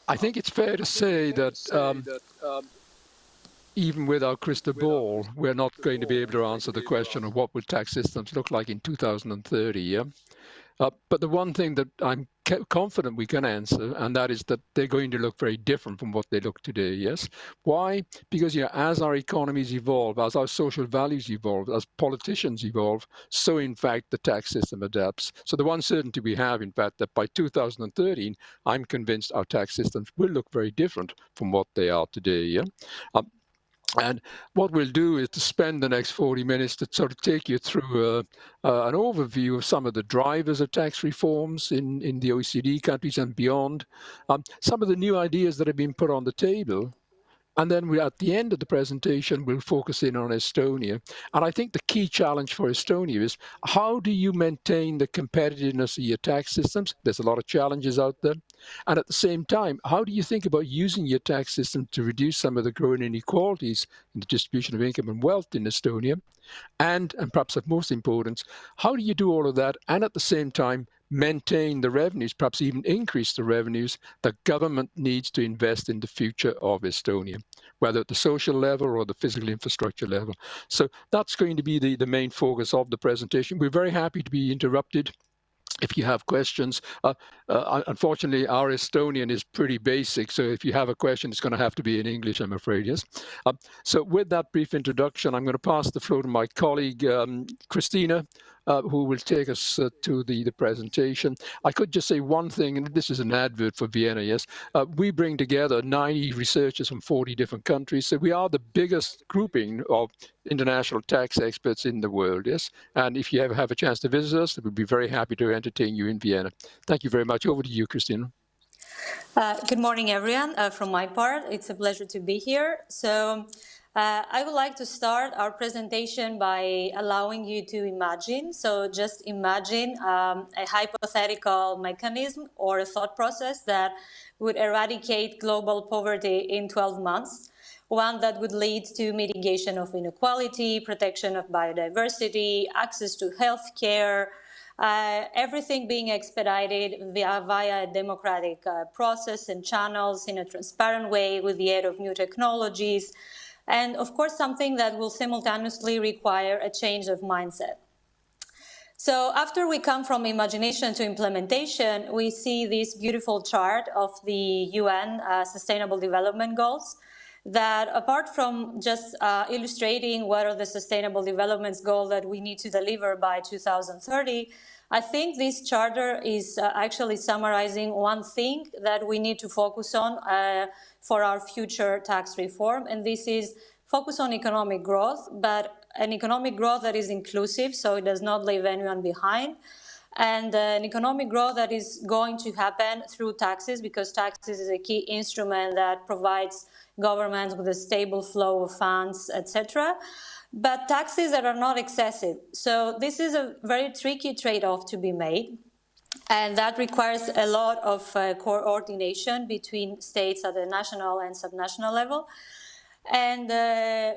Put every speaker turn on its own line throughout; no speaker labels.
I think it's fair to say that even with our crystal ball, we're not going to be able to answer the question of what will tax systems look like in 2030. Yeah? But the one thing that I'm confident we can answer, and that is that they're going to look very different from what they look today, yes? Why? Because as our economies evolve, as our social values evolve, as politicians evolve, so in fact the tax system adapts. So the one certainty we have, in fact, that by 2013, I'm convinced our tax systems will look very different from what they are today, yeah? And what we'll do is to spend the next 40 minutes to sort of take you through an overview of some of the drivers of tax reforms in the OECD countries and beyond, some of the new ideas that have been put on the table. And then at the end of the presentation, we'll focus in on Estonia. And I think the key challenge for Estonia is how do you maintain the competitiveness of your tax systems? There's a lot of challenges out there. And at the same time, how do you think about using your tax system to reduce some of the growing inequalities in the distribution of income and wealth in Estonia? And perhaps of most importance, how do you do all of that and at the same time maintain the revenues, perhaps even increase the revenues that government needs to invest in the future of Estonia, whether at the social level or the physical infrastructure level? So that's going to be the main focus of the presentation. We're very happy to be interrupted if you have questions. Unfortunately, our Estonian is pretty basic, so if you have a question, it's going to have to be in English, I'm afraid, yes? So with that brief introduction, I'm going to pass the floor to my colleague, Christina, who will take us to the presentation. I could just say one thing, and this is an advert for Vienna, yes? We bring together 90 researchers from 40 different countries, so we are the biggest grouping of international tax experts in the world, yes? And if you ever have a chance to visit us, we'd be very happy to entertain you in Vienna. Thank you very much. Over to you, Christina.
Good morning, everyone. From my part, it's a pleasure to be here. So I would like to start our presentation by allowing you to imagine. So just imagine a hypothetical mechanism or a thought process that would eradicate global poverty in 12 months. One that would lead to mitigation of inequality, protection of biodiversity, access to health care, everything being expedited via a democratic process and channels in a transparent way with the aid of new technologies, and of course something that will simultaneously require a change of mindset. So after we come from imagination to implementation, we see this beautiful chart of the UN Sustainable Development Goals that, apart from just illustrating what are the Sustainable Development Goals that we need to deliver by 2030, I think this charter is actually summarizing one thing that we need to focus on for our future tax reform, and this is focus on economic growth, but an economic growth that is inclusive, so it does not leave anyone behind, and an economic growth that is going to happen through taxes, because taxes is a key instrument that provides governments with a stable flow of funds, etc. But taxes that are not excessive. So this is a very tricky trade-off to be made. And that requires a lot of coordination between states at the national and subnational level. And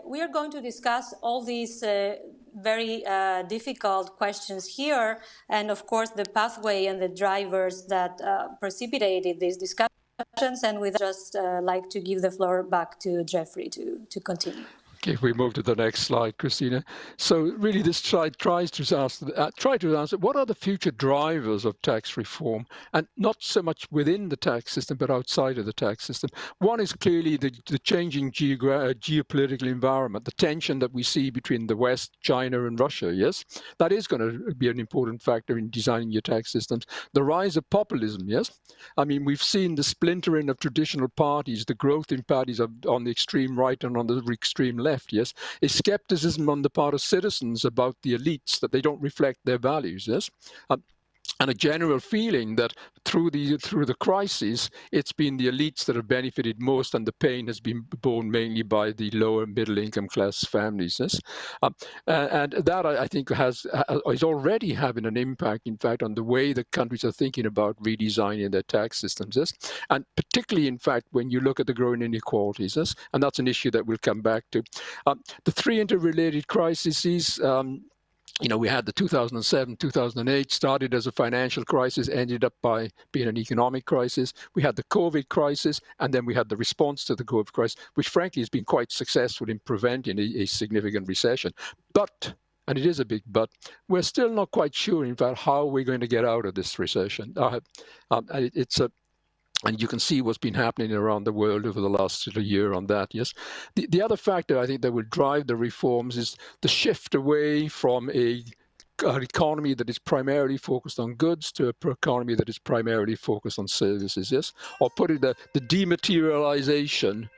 we are going to discuss all these very difficult questions here, and of course the pathway and the drivers that precipitated these discussions. And we'd just like to give the floor back to Jeffrey to continue.
Okay, if we move to the next slide, Christina. So really this slide tries to answer what are the future drivers of tax reform, and not so much within the tax system, but outside of the tax system. One is clearly the changing geopolitical environment, the tension that we see between the West, China, and Russia, yes? That is going to be an important factor in designing your tax systems. The rise of populism, yes? I mean, we've seen the splintering of traditional parties, the growth in parties on the extreme right and on the extreme left. Yes, a skepticism on the part of citizens about the elites that they don't reflect their values. Yes, and a general feeling that through the crisis, it's been the elites that have benefited most, and the pain has been borne mainly by the lower middle income class families. Yes? And that I think is already having an impact, in fact, on the way the countries are thinking about redesigning their tax systems. Yes? And particularly, in fact, when you look at the growing inequalities. Yes? And that's an issue that we'll come back to. The three interrelated crises. we had the 2007, 2008, started as a financial crisis, ended up by being an economic crisis. We had the COVID crisis, and then we had the response to the COVID crisis, which frankly has been quite successful in preventing a significant recession. But, and it is a big but, we're still not quite sure, in fact, how we're going to get out of this recession. And you can see what's been happening around the world over the last year on that, yes. The other factor I think that will drive the reforms is the shift away from an economy that is primarily focused on goods to an economy that is primarily focused on services, yes? Or put it the dematerialization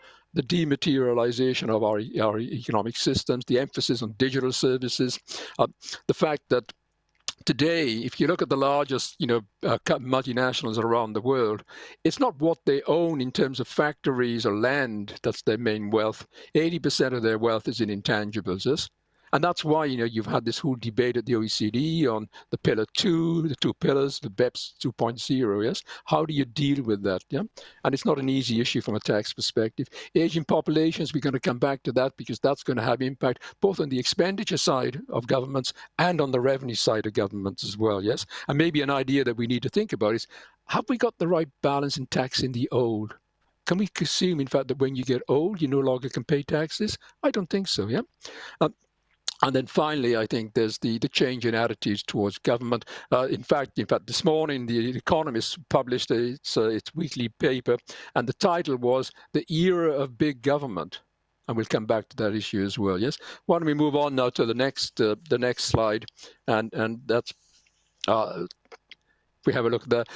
of our economic systems, the emphasis on digital services, the fact that today, if you look at the largest, multinationals around the world, it's not what they own in terms of factories or land that's their main wealth. 80% of their wealth is in intangibles, yes? And that's why, you've had this whole debate at the OECD on the pillar two, the two pillars, the BEPS 2.0, yes? How do you deal with that, yeah? And it's not an easy issue from a tax perspective. Aging populations, we're going to come back to that because that's going to have impact both on the expenditure side of governments and on the revenue side of governments as well, yes? And maybe an idea that we need to think about is, have we got the right balance in tax in the old? Can we assume, in fact, that when you get old, you no longer can pay taxes? I don't think so, yeah? And then finally, I think there's the change in attitudes towards government. In fact, this morning, The Economist published its weekly paper, and the title was "The Era of Big Government." And we'll come back to that issue as well. Yes. Why don't we move on now to the next slide, and that's we have a look at that.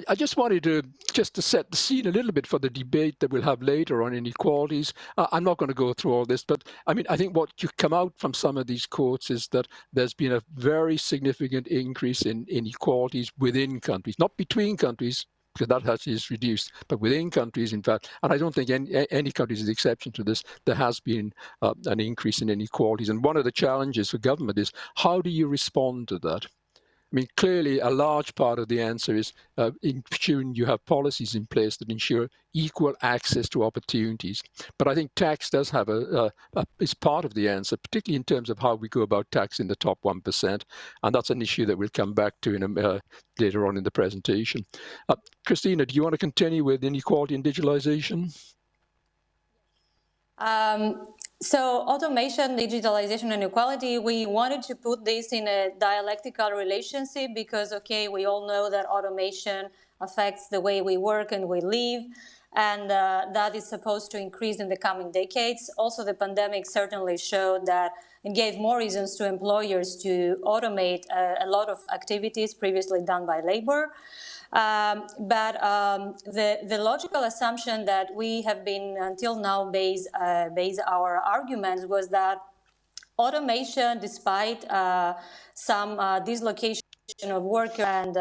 I just wanted to set the scene a little bit for the debate that we'll have later on inequalities. I'm not going to go through all this, but I think what you come out from some of these quotes is that there's been a very significant increase in inequalities within countries, not between countries, because that actually is reduced, but within countries, in fact, and I don't think any country is the exception to this, there has been an increase in inequalities. And one of the challenges for government is, how do you respond to that? Clearly, a large part of the answer is ensuring you have policies in place that ensure equal access to opportunities. But I think tax does have is part of the answer, particularly in terms of how we go about taxing the top 1%. And that's an issue that we'll come back to later on in the presentation. Christina, do you want to continue with inequality and digitalization?
So automation, digitalization, and inequality, we wanted to put this in a dialectical relationship because, okay, we all know that automation affects the way we work and we live, and that is supposed to increase in the coming decades. Also, the pandemic certainly showed that it gave more reasons to employers to automate a lot of activities previously done by labor. But the logical assumption that we have been until now base our arguments was that automation, despite some dislocation of workers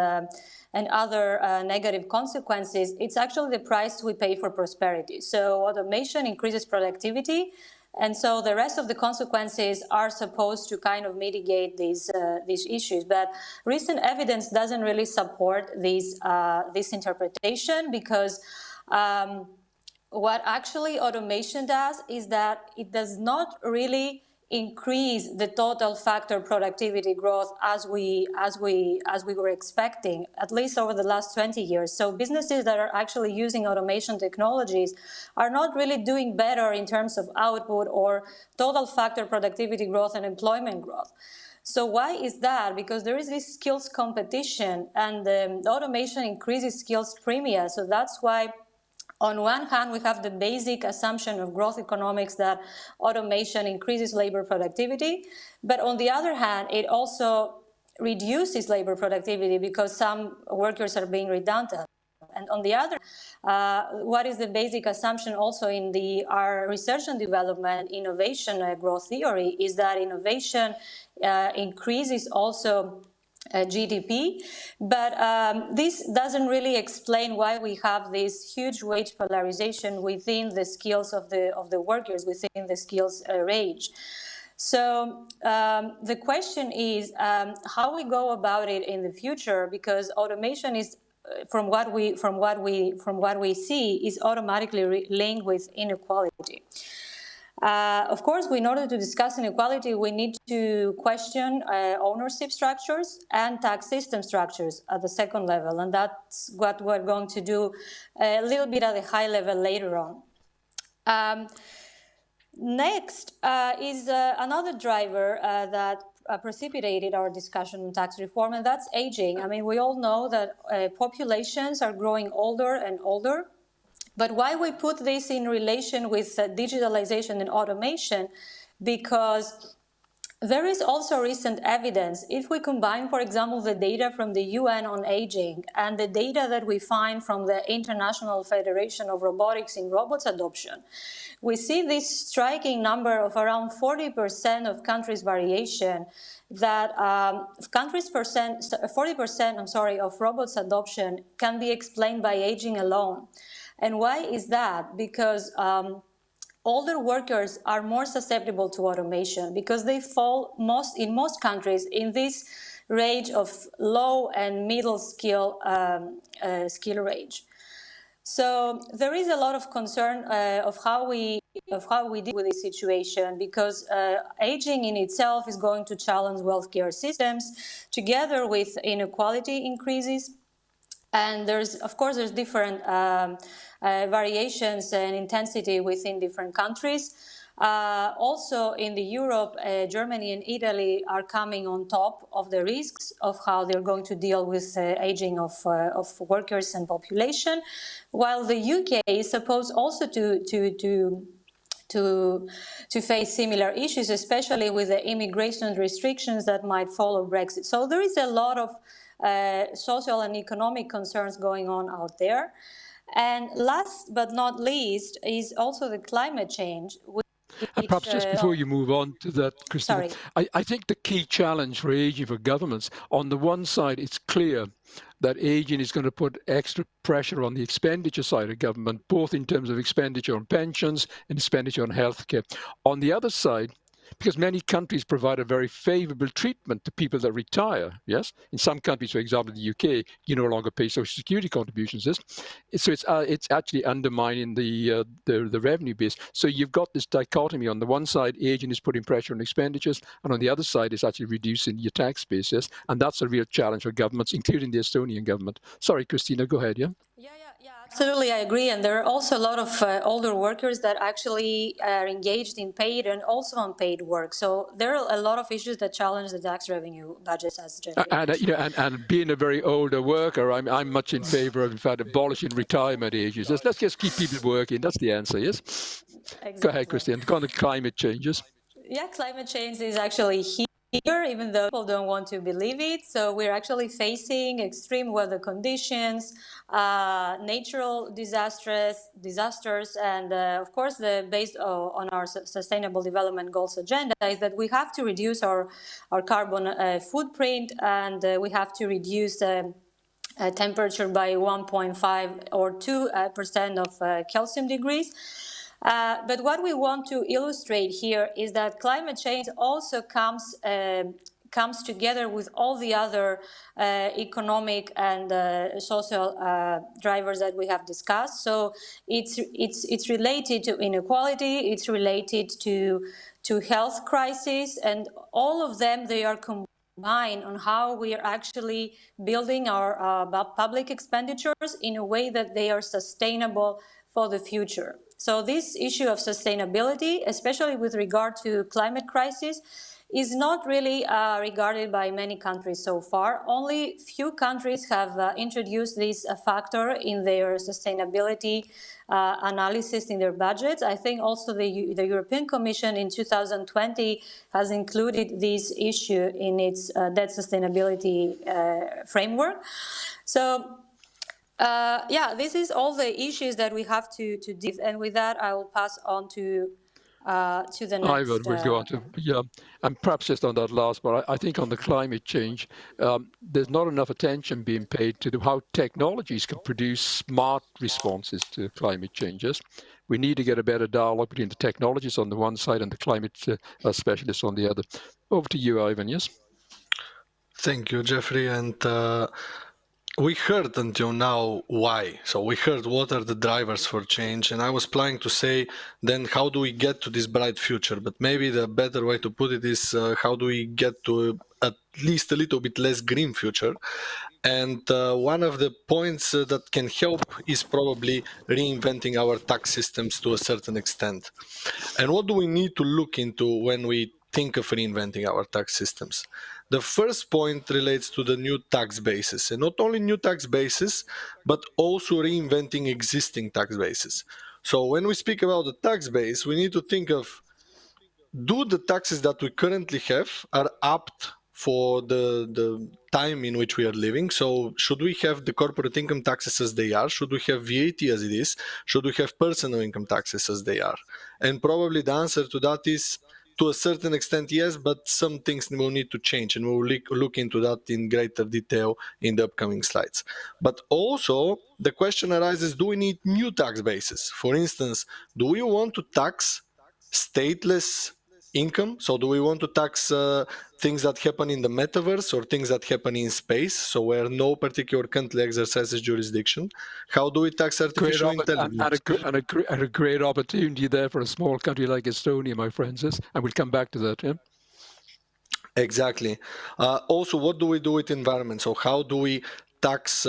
and other negative consequences, it's actually the price we pay for prosperity. So automation increases productivity, and so the rest of the consequences are supposed to kind of mitigate these issues. But recent evidence doesn't really support this interpretation because what actually automation does is that it does not really increase the total factor productivity growth as we were expecting, at least over the last 20 years. So businesses that are actually using automation technologies are not really doing better in terms of output or total factor productivity growth and employment growth. So why is that? Because there is this skills competition, and automation increases skills premium. So that's why on one hand, we have the basic assumption of growth economics that automation increases labor productivity, but on the other hand, it also reduces labor productivity because some workers are being redundant. And on the other, what is the basic assumption also in our research and development innovation growth theory is that innovation increases also GDP, but this doesn't really explain why we have this huge wage polarization within the skills of the workers, within the skills range. So the question is how we go about it in the future, because automation is, from what we see, is automatically linked with inequality. Of course, in order to discuss inequality, we need to question ownership structures and tax system structures at the second level, and that's what we're going to do a little bit at a high level later on. Next is another driver that precipitated our discussion on tax reform, and that's aging. I mean, we all know that populations are growing older and older. But why we put this in relation with digitalization and automation? Because there is also recent evidence. If we combine, for example, the data from the UN on aging and the data that we find from the International Federation of Robotics in robots adoption, we see this striking number of around 40% of countries' variation, that 40% of robots adoption can be explained by aging alone. And why is that? Because older workers are more susceptible to automation because they fall in most countries in this range of low and middle skill range. So there is a lot of concern of how we deal with this situation, because aging in itself is going to challenge welfare systems together with inequality increases. And there's different variations and intensity within different countries. Also in the Europe, Germany and Italy are coming on top of the risks of how they're going to deal with aging of workers and population, while the UK is supposed also to face similar issues, especially with the immigration restrictions that might follow Brexit. So there is a lot of social and economic concerns going on out there. And last but not least is also the climate change.
And perhaps just before you move on to that, Christina, I think the key challenge for aging for governments, on the one side, it's clear that aging is going to put extra pressure on the expenditure side of government, both in terms of expenditure on pensions and expenditure on healthcare. On the other side, because many countries provide a very favorable treatment to people that retire. Yes, in some countries, for example, the UK, you no longer pay social security contributions. Yes? So it's actually undermining the revenue base. So you've got this dichotomy. On the one side, aging is putting pressure on expenditures, and on the other side, it's actually reducing your tax base. Yes, and that's a real challenge for governments, including the Estonian government. Sorry, Christina, go ahead. Yeah.
Yeah, absolutely, I agree. And there are also a lot of older workers that actually are engaged in paid and also unpaid work. So there are a lot of issues that challenge the tax revenue budgets, as Jeffrey mentioned.
And being a very older worker, I'm much in favour of, in fact, abolishing retirement ages. Let's just keep people working. That's the answer. Yes.
Exactly.
Go ahead, Christian. On the climate changes.
Yeah, climate change is actually here, even though people don't want to believe it. So we're actually facing extreme weather conditions, natural disasters, and of course, based on our Sustainable Development Goals agenda, is that we have to reduce our carbon footprint, and we have to reduce temperature by 1.5 or 2% of Celsius degrees. But what we want to illustrate here is that climate change also comes together with all the other economic and social drivers that we have discussed. So it's related to inequality, it's related to health crisis, and all of them, they are combined on how we are actually building our public expenditures in a way that they are sustainable for the future. So this issue of sustainability, especially with regard to climate crisis, is not really regarded by many countries so far. Only few countries have introduced this factor in their sustainability analysis in their budgets. I think also the European Commission in 2020 has included this issue in its debt sustainability framework. So this is all the issues that we have to deal with, and with that, I will pass on to the next.
I will go on to, and perhaps just on that last part, I think on the climate change, there's not enough attention being paid to how technologies can produce smart responses to climate changes. We need to get a better dialogue between the technologists on the one side and the climate specialists on the other. Over to you, Ivan, yes?
Thank you, Jeffrey. And we heard until now why. So we heard what are the drivers for change, and I was planning to say, then how do we get to this bright future? But maybe the better way to put it is how do we get to at least a little bit less green future? And one of the points that can help is probably reinventing our tax systems to a certain extent. And what do we need to look into when we think of reinventing our tax systems? The first point relates to the new tax bases, and not only new tax bases, but also reinventing existing tax bases. So when we speak about the tax base, we need to think of, do the taxes that we currently have are apt for the time in which we are living? So should we have the corporate income taxes as they are? Should we have VAT as it is? Should we have personal income taxes as they are? And probably the answer to that is, to a certain extent, yes, but some things will need to change, and we'll look into that in greater detail in the upcoming slides. But also, the question arises, do we need new tax bases? For instance, do we want to tax stateless income? So do we want to tax things that happen in the metaverse or things that happen in space, so where no particular country exercises jurisdiction? How do we tax
Great
artificial
and
intelligence?
a great opportunity there for a small country like Estonia, my friends. Yes, and we'll come back to that. Yeah?
Exactly. Also, what do we do with environment? So how do we tax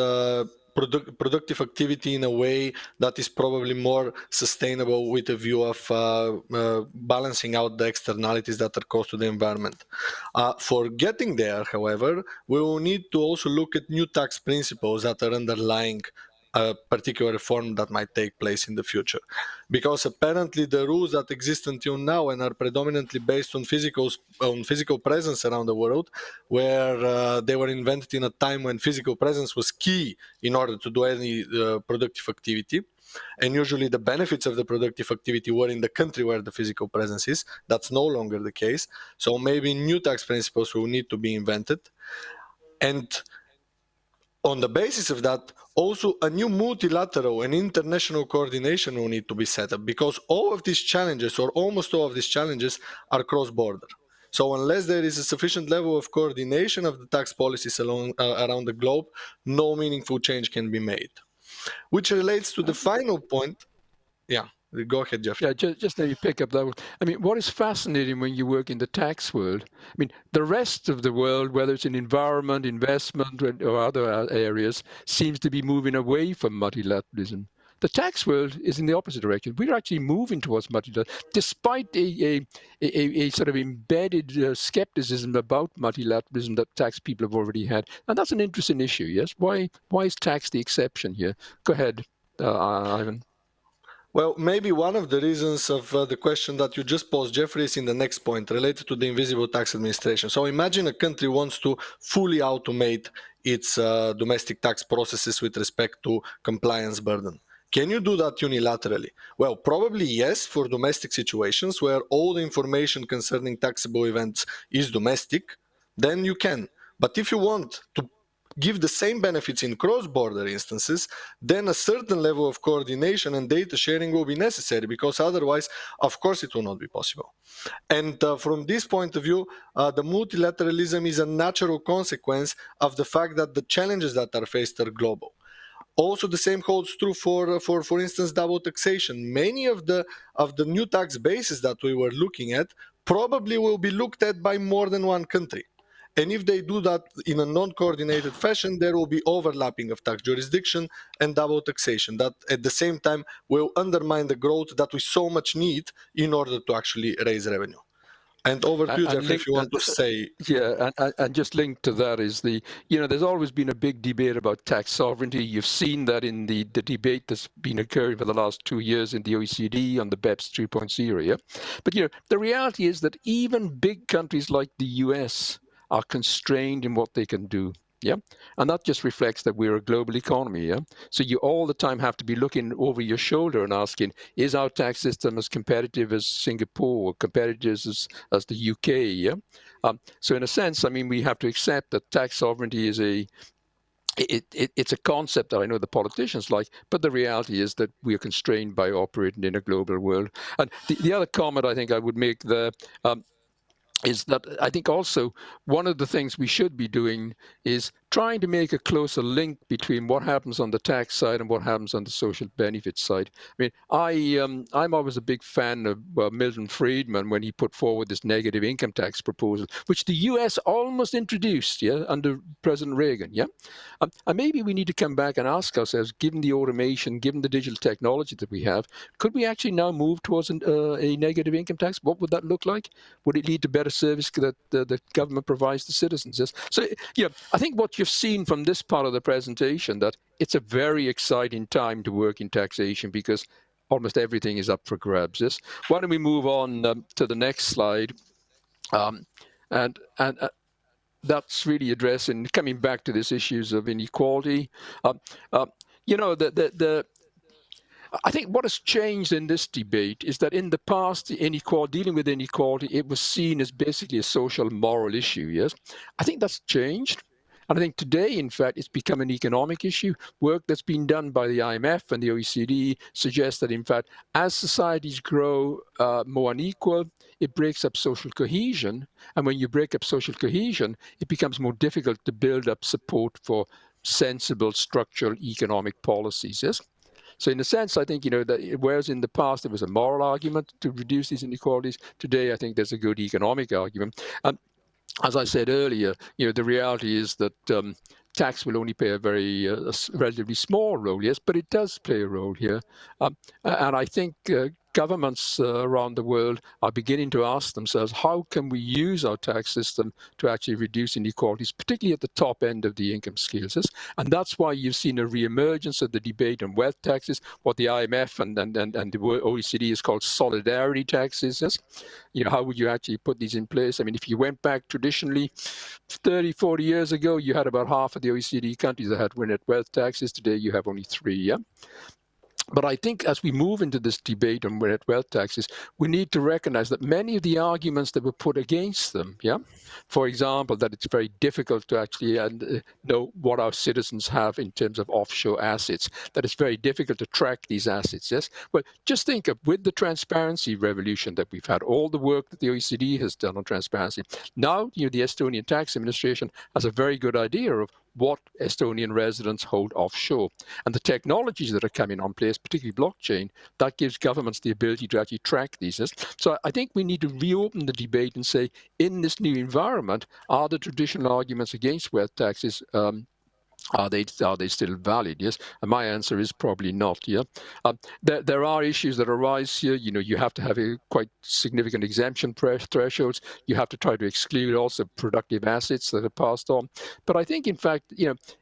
productive activity in a way that is probably more sustainable with a view of balancing out the externalities that are caused to the environment? For getting there, however, we will need to also look at new tax principles that are underlying a particular reform that might take place in the future. Because apparently the rules that exist until now and are predominantly based on physical presence around the world, where they were invented in a time when physical presence was key in order to do any productive activity. And usually the benefits of the productive activity were in the country where the physical presence is. That's no longer the case. So maybe new tax principles will need to be invented. And on the basis of that, also a new multilateral and international coordination will need to be set up, because all of these challenges, or almost all of these challenges, are cross-border. So unless there is a sufficient level of coordination of the tax policies around the globe, no meaningful change can be made. Which relates to the final point. Yeah, go ahead, Jeffrey.
Yeah, just let me pick up that one. I mean, what is fascinating when you work in the tax world, I mean, the rest of the world, whether it's in environment, investment, or other areas, seems to be moving away from multilateralism. The tax world is in the opposite direction. We're actually moving towards multilateralism, despite a sort of embedded skepticism about multilateralism that tax people have already had. And that's an interesting issue, yes? Why is tax the exception here? Go ahead, Ivan.
Well, maybe one of the reasons of the question that you just posed, Jeffrey, is in the next point related to the invisible tax administration. So imagine a country wants to fully automate its domestic tax processes with respect to compliance burden. Can you do that unilaterally? Well, probably yes, for domestic situations where all the information concerning taxable events is domestic, then you can. But if you want to give the same benefits in cross-border instances, then a certain level of coordination and data sharing will be necessary, because otherwise, of course, it will not be possible. And from this point of view, the multilateralism is a natural consequence of the fact that the challenges that are faced are global. Also, the same holds true for instance, double taxation. Many of the new tax bases that we were looking at probably will be looked at by more than one country. And if they do that in a non-coordinated fashion, there will be overlapping of tax jurisdiction and double taxation that at the same time will undermine the growth that we so much need in order to actually raise revenue. And over to you,
And
Jeffrey, if
link
you want to say.
yeah, and just linked to that is there's always been a big debate about tax sovereignty. You've seen that in the debate that's been occurring for the last 2 years in the OECD on the BEPS 3.0. Yeah, but the reality is that even big countries like the US are constrained in what they can do. Yeah, and that just reflects that we're a global economy. Yeah, so you all the time have to be looking over your shoulder and asking, is our tax system as competitive as Singapore, or competitive as the UK? Yeah. So in a sense, I mean, we have to accept that tax sovereignty is it's a concept that I know the politicians like, but the reality is that we are constrained by operating in a global world. And the other comment I think I would make there is that I think also one of the things we should be doing is trying to make a closer link between what happens on the tax side and what happens on the social benefits side. I mean, I'm always a big fan of Milton Friedman when he put forward this negative income tax proposal, which the US almost introduced, yeah, under President Reagan, yeah. And maybe we need to come back and ask ourselves, given the automation, given the digital technology that we have, could we actually now move towards a negative income tax? What would that look like? Would it lead to better service that the government provides to citizens? Yes. So, yeah, I think what you've seen from this part of the presentation, that it's a very exciting time to work in taxation because almost everything is up for grabs. Yes. Why don't we move on to the next slide? And that's really addressing, coming back to these issues of inequality. Uh, uh, you know, I think what has changed in this debate is that in the past, dealing with inequality, it was seen as basically a social moral issue, yes? I think that's changed. And I think today, in fact, it's become an economic issue. Work that's been done by the IMF and the OECD suggests that, in fact, as societies grow more unequal, it breaks up social cohesion. And when you break up social cohesion, it becomes more difficult to build up support for sensible structural economic policies, yes? So in a sense, I think, that whereas in the past there was a moral argument to reduce these inequalities, today I think there's a good economic argument. And as I said earlier, the reality is that tax will only play a very relatively small role, yes, but it does play a role here. And I think governments around the world are beginning to ask themselves, how can we use our tax system to actually reduce inequalities, particularly at the top end of the income scales? Yes? And that's why you've seen a reemergence of the debate on wealth taxes, what the IMF and the OECD is called solidarity taxes. Yes? How would you actually put these in place? I mean, if you went back traditionally 30, 40 years ago, you had about half of the OECD countries that had net wealth taxes. Today, you have only 3, yeah? But I think as we move into this debate on net wealth taxes, we need to recognize that many of the arguments that were put against them, yeah, for example, that it's very difficult to actually know what our citizens have in terms of offshore assets, that it's very difficult to track these assets, yes? Well, just think of with the transparency revolution that we've had, all the work that the OECD has done on transparency. Now, the Estonian tax administration has a very good idea of what Estonian residents hold offshore. And the technologies that are coming on place, particularly blockchain, that gives governments the ability to actually track these. So I think we need to reopen the debate and say, in this new environment, are the traditional arguments against wealth taxes are they still valid? Yes, and my answer is probably not. Yeah, there are issues that arise here. You have to have a quite significant exemption thresholds. You have to try to exclude also productive assets that are passed on. But I think, in fact,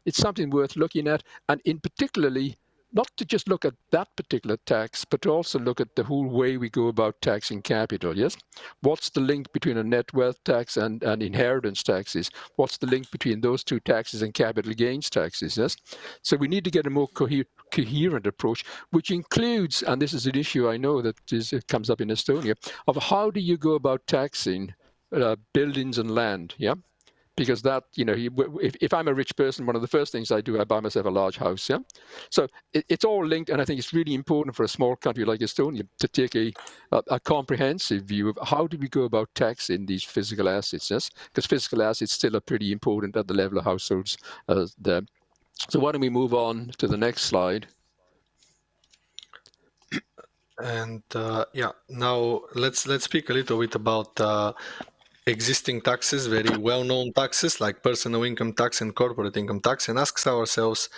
it's something worth looking at, and in particularly, not to just look at that particular tax, but to also look at the whole way we go about taxing capital. Yes, what's the link between a net wealth tax and inheritance taxes? What's the link between those two taxes and capital gains taxes? Yes, so we need to get a more coherent approach, which includes, and this is an issue I know that comes up in Estonia, of how do you go about taxing buildings and land? Yeah, because that, if I'm a rich person, one of the first things I do, I buy myself a large house. Yeah, so it's all linked, and I think it's really important for a small country like Estonia to take a comprehensive view of how do we go about taxing these physical assets. Yes, because physical assets still are pretty important at the level of households there. So why don't we move on to the next slide?
And yeah, now let's speak a little bit about existing taxes, very well-known taxes like personal income tax and corporate income tax, and ask ourselves,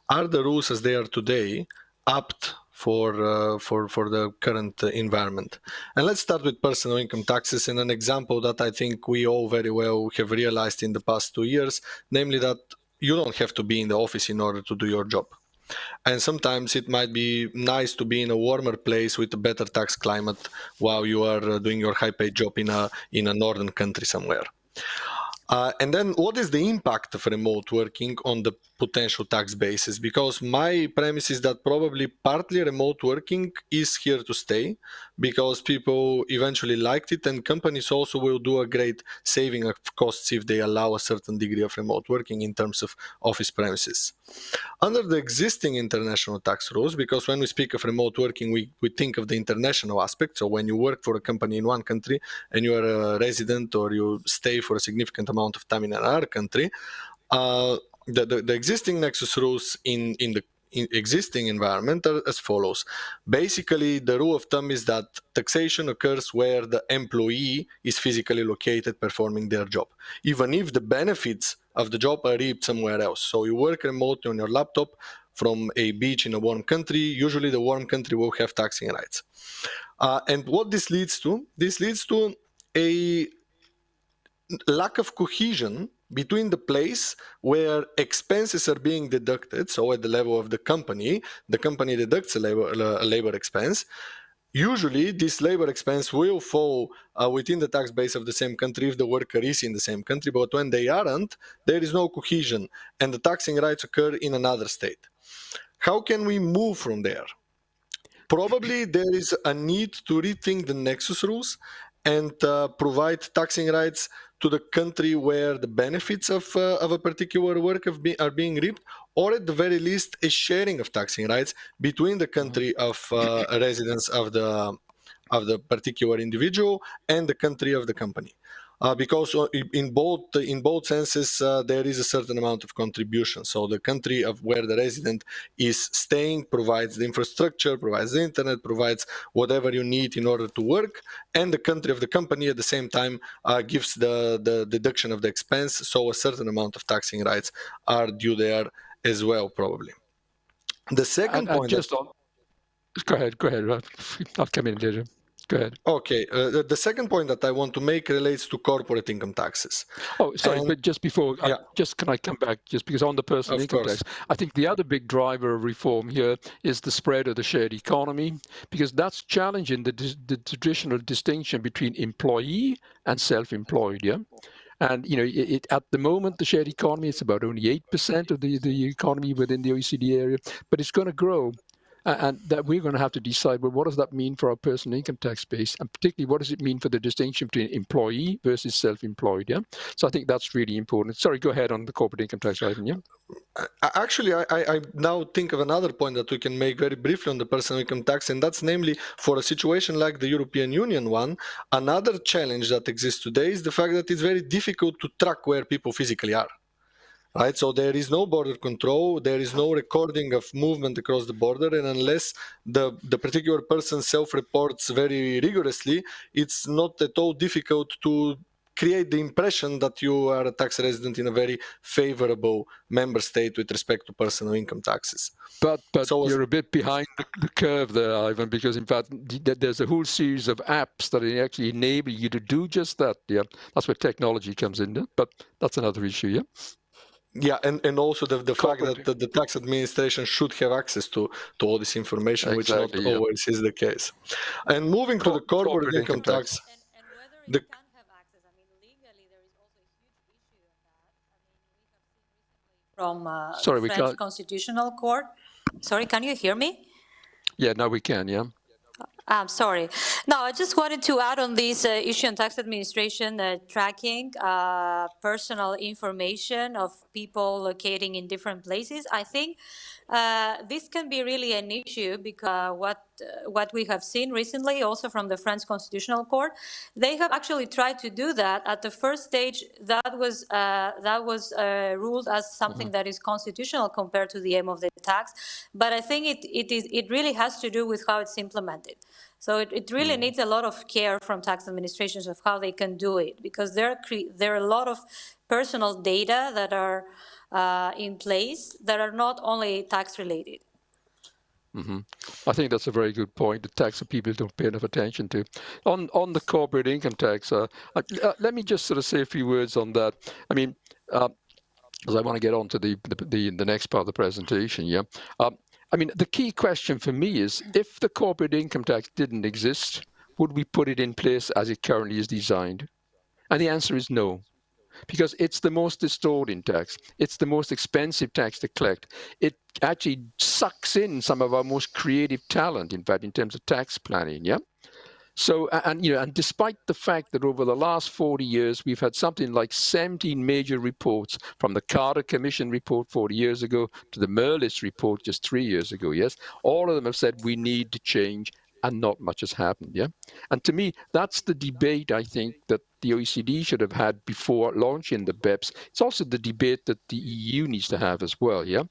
are the rules as they are today apt for the current environment? And let's start with personal income taxes, and an example that I think we all very well have realized in the past 2 years, namely that you don't have to be in the office in order to do your job. And sometimes it might be nice to be in a warmer place with a better tax climate while you are doing your high-paid job in a northern country somewhere. And then what is the impact of remote working on the potential tax basis? Because my premise is that probably partly remote working is here to stay because people eventually liked it, and companies also will do a great saving of costs if they allow a certain degree of remote working in terms of office premises. Under the existing international tax rules, because when we speak of remote working, we think of the international aspect. So when you work for a company in one country and you are a resident or you stay for a significant amount of time in another country, the existing Nexus rules in the existing environment are as follows. Basically, the rule of thumb is that taxation occurs where the employee is physically located performing their job, even if the benefits of the job are reaped somewhere else. So you work remotely on your laptop from a beach in a warm country. Usually the warm country will have taxing rights. And what this leads to? This leads to a lack of cohesion between the place where expenses are being deducted, so at the level of the company deducts a labor expense. Usually, this labor expense will fall within the tax base of the same country if the worker is in the same country, but when they aren't, there is no cohesion, and the taxing rights occur in another state. How can we move from there? Probably there is a need to rethink the Nexus rules and provide taxing rights to the country where the benefits of a particular work are being reaped, or at the very least, a sharing of taxing rights between the country of residence of the particular individual and the country of the company. Because in both senses there is a certain amount of contribution. So the country of where the resident is staying provides the infrastructure, provides the internet, provides whatever you need in order to work, and the country of the company at the same time gives the deduction of the expense. So a certain amount of taxing rights are due there as well, probably. The second
And
point
just on, go ahead. I'll come in later. Go ahead.
Okay, the second point that I want to make relates to corporate income taxes.
Oh, sorry,
And
but just before,
yeah,
can I come back? Just because on the personal
of
income
course.
tax, I think the other big driver of reform here is the spread of the shared economy, because that's challenging the traditional distinction between employee and self-employed. Yeah. And at the moment, the shared economy is about only 8% of the economy within the OECD area, but it's going to grow. And that we're going to have to decide, well, what does that mean for our personal income tax base? And particularly, what does it mean for the distinction between employee versus self-employed? Yeah. So I think that's really important. Sorry, go ahead on the corporate income tax, Ivan. Yeah.
Actually, I now think of another point that we can make very briefly on the personal income tax, and that's namely for a situation like the European Union one, another challenge that exists today is the fact that it's very difficult to track where people physically are. Right, so there is no border control, there is no recording of movement across the border, and unless the particular person self-reports very rigorously, it's not at all difficult to create the impression that you are a tax resident in a very favorable member state with respect to personal income taxes.
But
So
you're a bit behind the curve there, Ivan, because in fact there's a whole series of apps that actually enable you to do just that. Yeah, that's where technology comes in. But that's another issue. Yeah.
yeah, and also the fact
Corporate.
that the tax administration should have access to all this information, which not
Exactly. Yeah.
always is the case. And moving to the corporate
Corporate income
income
tax.
tax,
And whether it
the
can have access, I mean, legally, there is also a huge issue on that. I mean, we have seen recently from the
Sorry, we
French
can't.
Constitutional Court. Sorry, can you hear me?
Yeah, now we can. Yeah.
I'm sorry. No, I just wanted to add on this issue on tax administration tracking personal information of people locating in different places. I think this can be really an issue because what we have seen recently, also from the French Constitutional Court, they have actually tried to do that. At the first stage, that was ruled as something that is constitutional compared to the aim of the tax. But I think it really has to do with how it's implemented. So it really needs a lot of care from tax administrations of how they can do it, because there are a lot of personal data that are in place that are not only tax related.
I think that's a very good point. The tax that people don't pay enough attention to. On the corporate income tax, let me just sort of say a few words on that. I mean, as I want to get on to the next part of the presentation. Yeah. I mean, the key question for me is, if the corporate income tax didn't exist, would we put it in place as it currently is designed? And the answer is no, because it's the most distorting tax. It's the most expensive tax to collect. It actually sucks in some of our most creative talent, in fact, in terms of tax planning. Yeah. So, and despite the fact that over the last 40 years, we've had something like 17 major reports, from the Carter Commission report 40 years ago to the Merlis report just 3 years ago, yes, all of them have said we need to change and not much has happened. Yeah, and to me, that's the debate I think that the OECD should have had before launching the BEPS. It's also the debate that the EU needs to have as well. Yeah,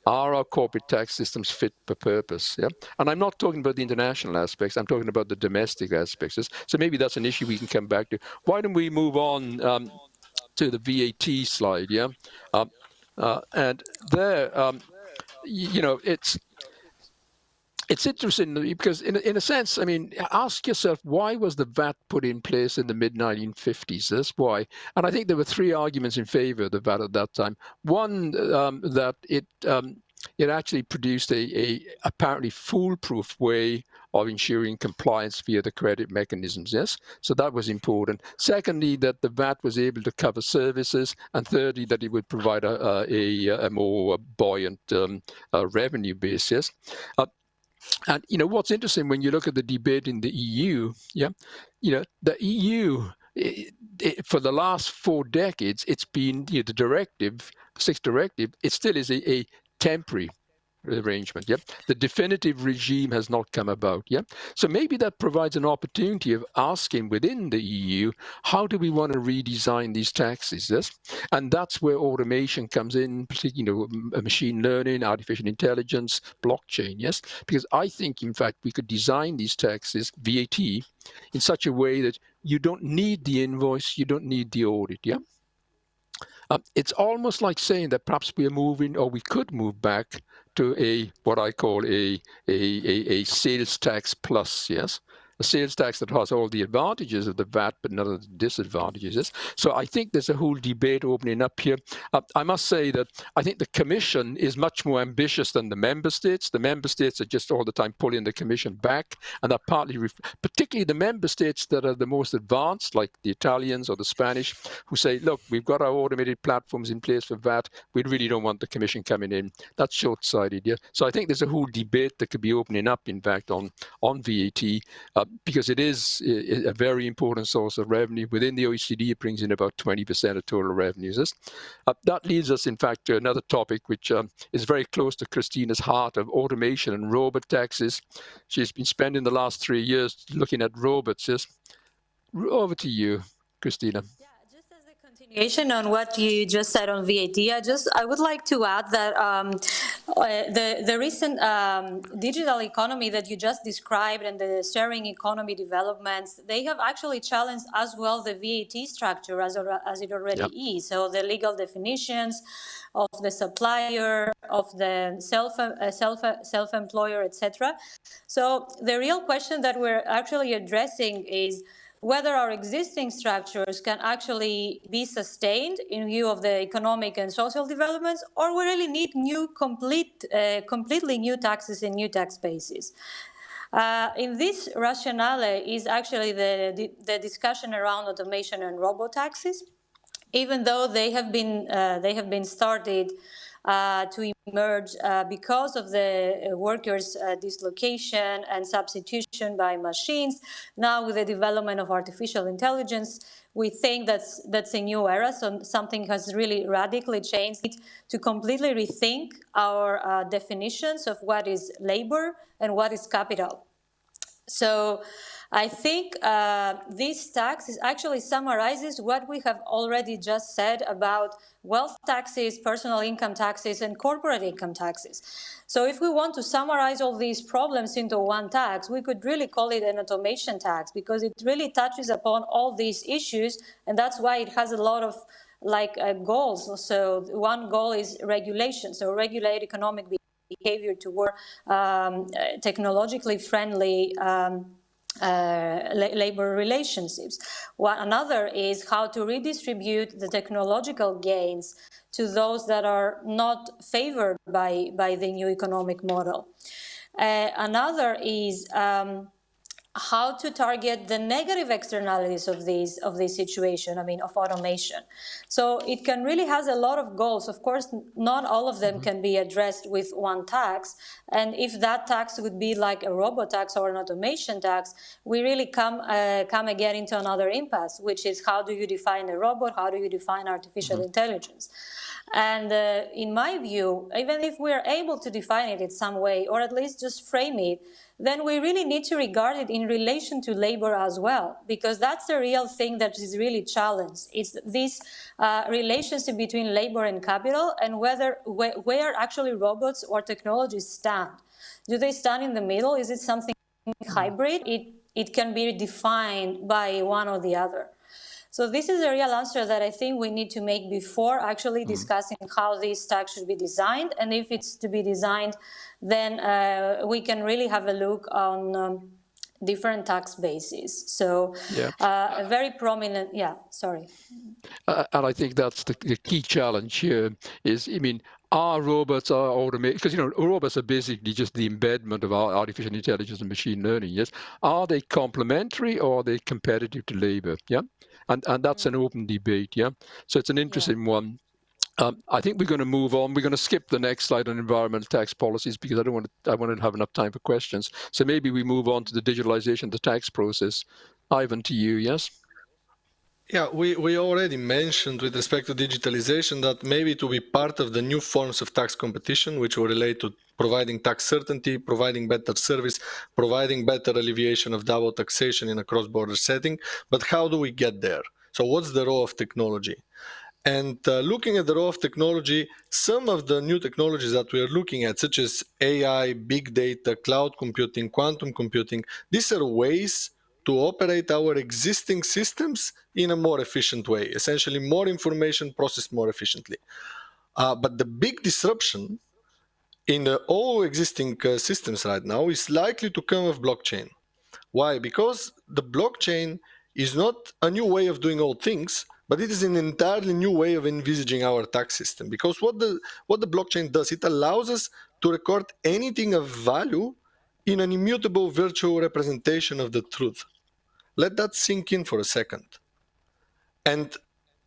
are our corporate tax systems fit for purpose? Yeah, and I'm not talking about the international aspects. I'm talking about the domestic aspects. So maybe that's an issue we can come back to. Why don't we move on to the VAT slide? Yeah, and there, it's interesting because in a sense, I mean, ask yourself, why was the VAT put in place in the mid-1950s? That's why. And I think there were three arguments in favor of the VAT at that time. One, that it actually produced a apparently foolproof way of ensuring compliance via the credit mechanisms, yes? So that was important. Secondly, that the VAT was able to cover services. And thirdly, that it would provide a more buoyant revenue base, yes? And what's interesting when you look at the debate in the EU, yeah, the EU for the last 4 decades, it's been the directive, sixth directive. It still is a temporary arrangement. Yeah, the definitive regime has not come about. Yeah, so maybe that provides an opportunity of asking within the EU, how do we want to redesign these taxes? Yes, and that's where automation comes in, particularly machine learning, artificial intelligence, blockchain. Yes, because I think in fact we could design these taxes, VAT, in such a way that you don't need the invoice, you don't need the audit. Yeah. It's almost like saying that perhaps we are moving, or we could move back to what I call a sales tax plus, yes? A sales tax that has all the advantages of the VAT, but none of the disadvantages. Yes? So I think there's a whole debate opening up here. I must say that I think the Commission is much more ambitious than the member states. The member states are just all the time pulling the Commission back, and that partly, particularly the member states that are the most advanced, like the Italians or the Spanish, who say, look, we've got our automated platforms in place for VAT. We really don't want the Commission coming in. That's short-sighted. Yeah. So I think there's a whole debate that could be opening up, in fact, on VAT, because it is a very important source of revenue. Within the OECD, it brings in about 20% of total revenues. That leads us, in fact, to another topic, which is very close to Christina's heart, of automation and robot taxes. She's been spending the last 3 years looking at robots. Yes. Over to you, Christina.
Yeah, just as a continuation on what you just said on VAT, I would like to add that the recent digital economy that you just described and the sharing economy developments, they have actually challenged as well the VAT structure as it already is. So the legal definitions of the supplier, of the self-employer, etc. So the real question that we're actually addressing is whether our existing structures can actually be sustained in view of the economic and social developments, or we really need completely new taxes and new tax bases. In this rationale is actually the discussion around automation and robo-taxes, even though they have been started to emerge because of the workers' dislocation and substitution by machines. Now, with the development of artificial intelligence, we think that's a new era. So something has really radically changed to completely rethink our definitions of what is labor and what is capital. So I think this tax actually summarizes what we have already just said about wealth taxes, personal income taxes, and corporate income taxes. So if we want to summarize all these problems into one tax, we could really call it an automation tax, because it really touches upon all these issues, and that's why it has a lot of goals. So one goal is regulation, so regulate economic behavior toward technologically friendly labor relationships. Another is how to redistribute the technological gains to those that are not favored by the new economic model. Another is how to target the negative externalities of this situation, of automation. So it can really has a lot of goals. Of course, not all of them can be addressed with one tax. And if that tax would be like a robo tax or an automation tax, we really come again into another impasse, which is how do you define a robot? How do you define artificial intelligence? And in my view, even if we are able to define it in some way, or at least just frame it, then we really need to regard it in relation to labor as well, because that's the real thing that is really challenged. It's this relationship between labor and capital, and where actually robots or technologies stand. Do they stand in the middle? Is it something hybrid? It can be defined by one or the other. So this is a real answer that I think we need to make before actually discussing how this tax should be designed. And if it's to be designed, then we can really have a look on different tax bases. So
Yeah.
a very prominent, yeah, sorry.
And I think that's the key challenge here is, I mean, our robots are automated, because, robots are basically just the embedment of our artificial intelligence and machine learning, yes? Are they complementary or are they competitive to labor, yeah? And that's an open debate, yeah? So it's an interesting one. I think we're going to move on. We're going to skip the next slide on environmental tax policies because I want to have enough time for questions. So maybe we move on to the digitalization of the tax process. Ivan, to you, yes?
Yeah, we already mentioned with respect to digitalization that maybe to be part of the new forms of tax competition, which will relate to providing tax certainty, providing better service, providing better alleviation of double taxation in a cross-border setting. But how do we get there? So what's the role of technology? And looking at the role of technology, some of the new technologies that we are looking at, such as AI, big data, cloud computing, quantum computing, these are ways to operate our existing systems in a more efficient way, essentially more information processed more efficiently. But the big disruption in all existing systems right now is likely to come of blockchain. Why? Because the blockchain is not a new way of doing all things, but it is an entirely new way of envisaging our tax system. Because what the blockchain does, it allows us to record anything of value in an immutable virtual representation of the truth. Let that sink in for a second. And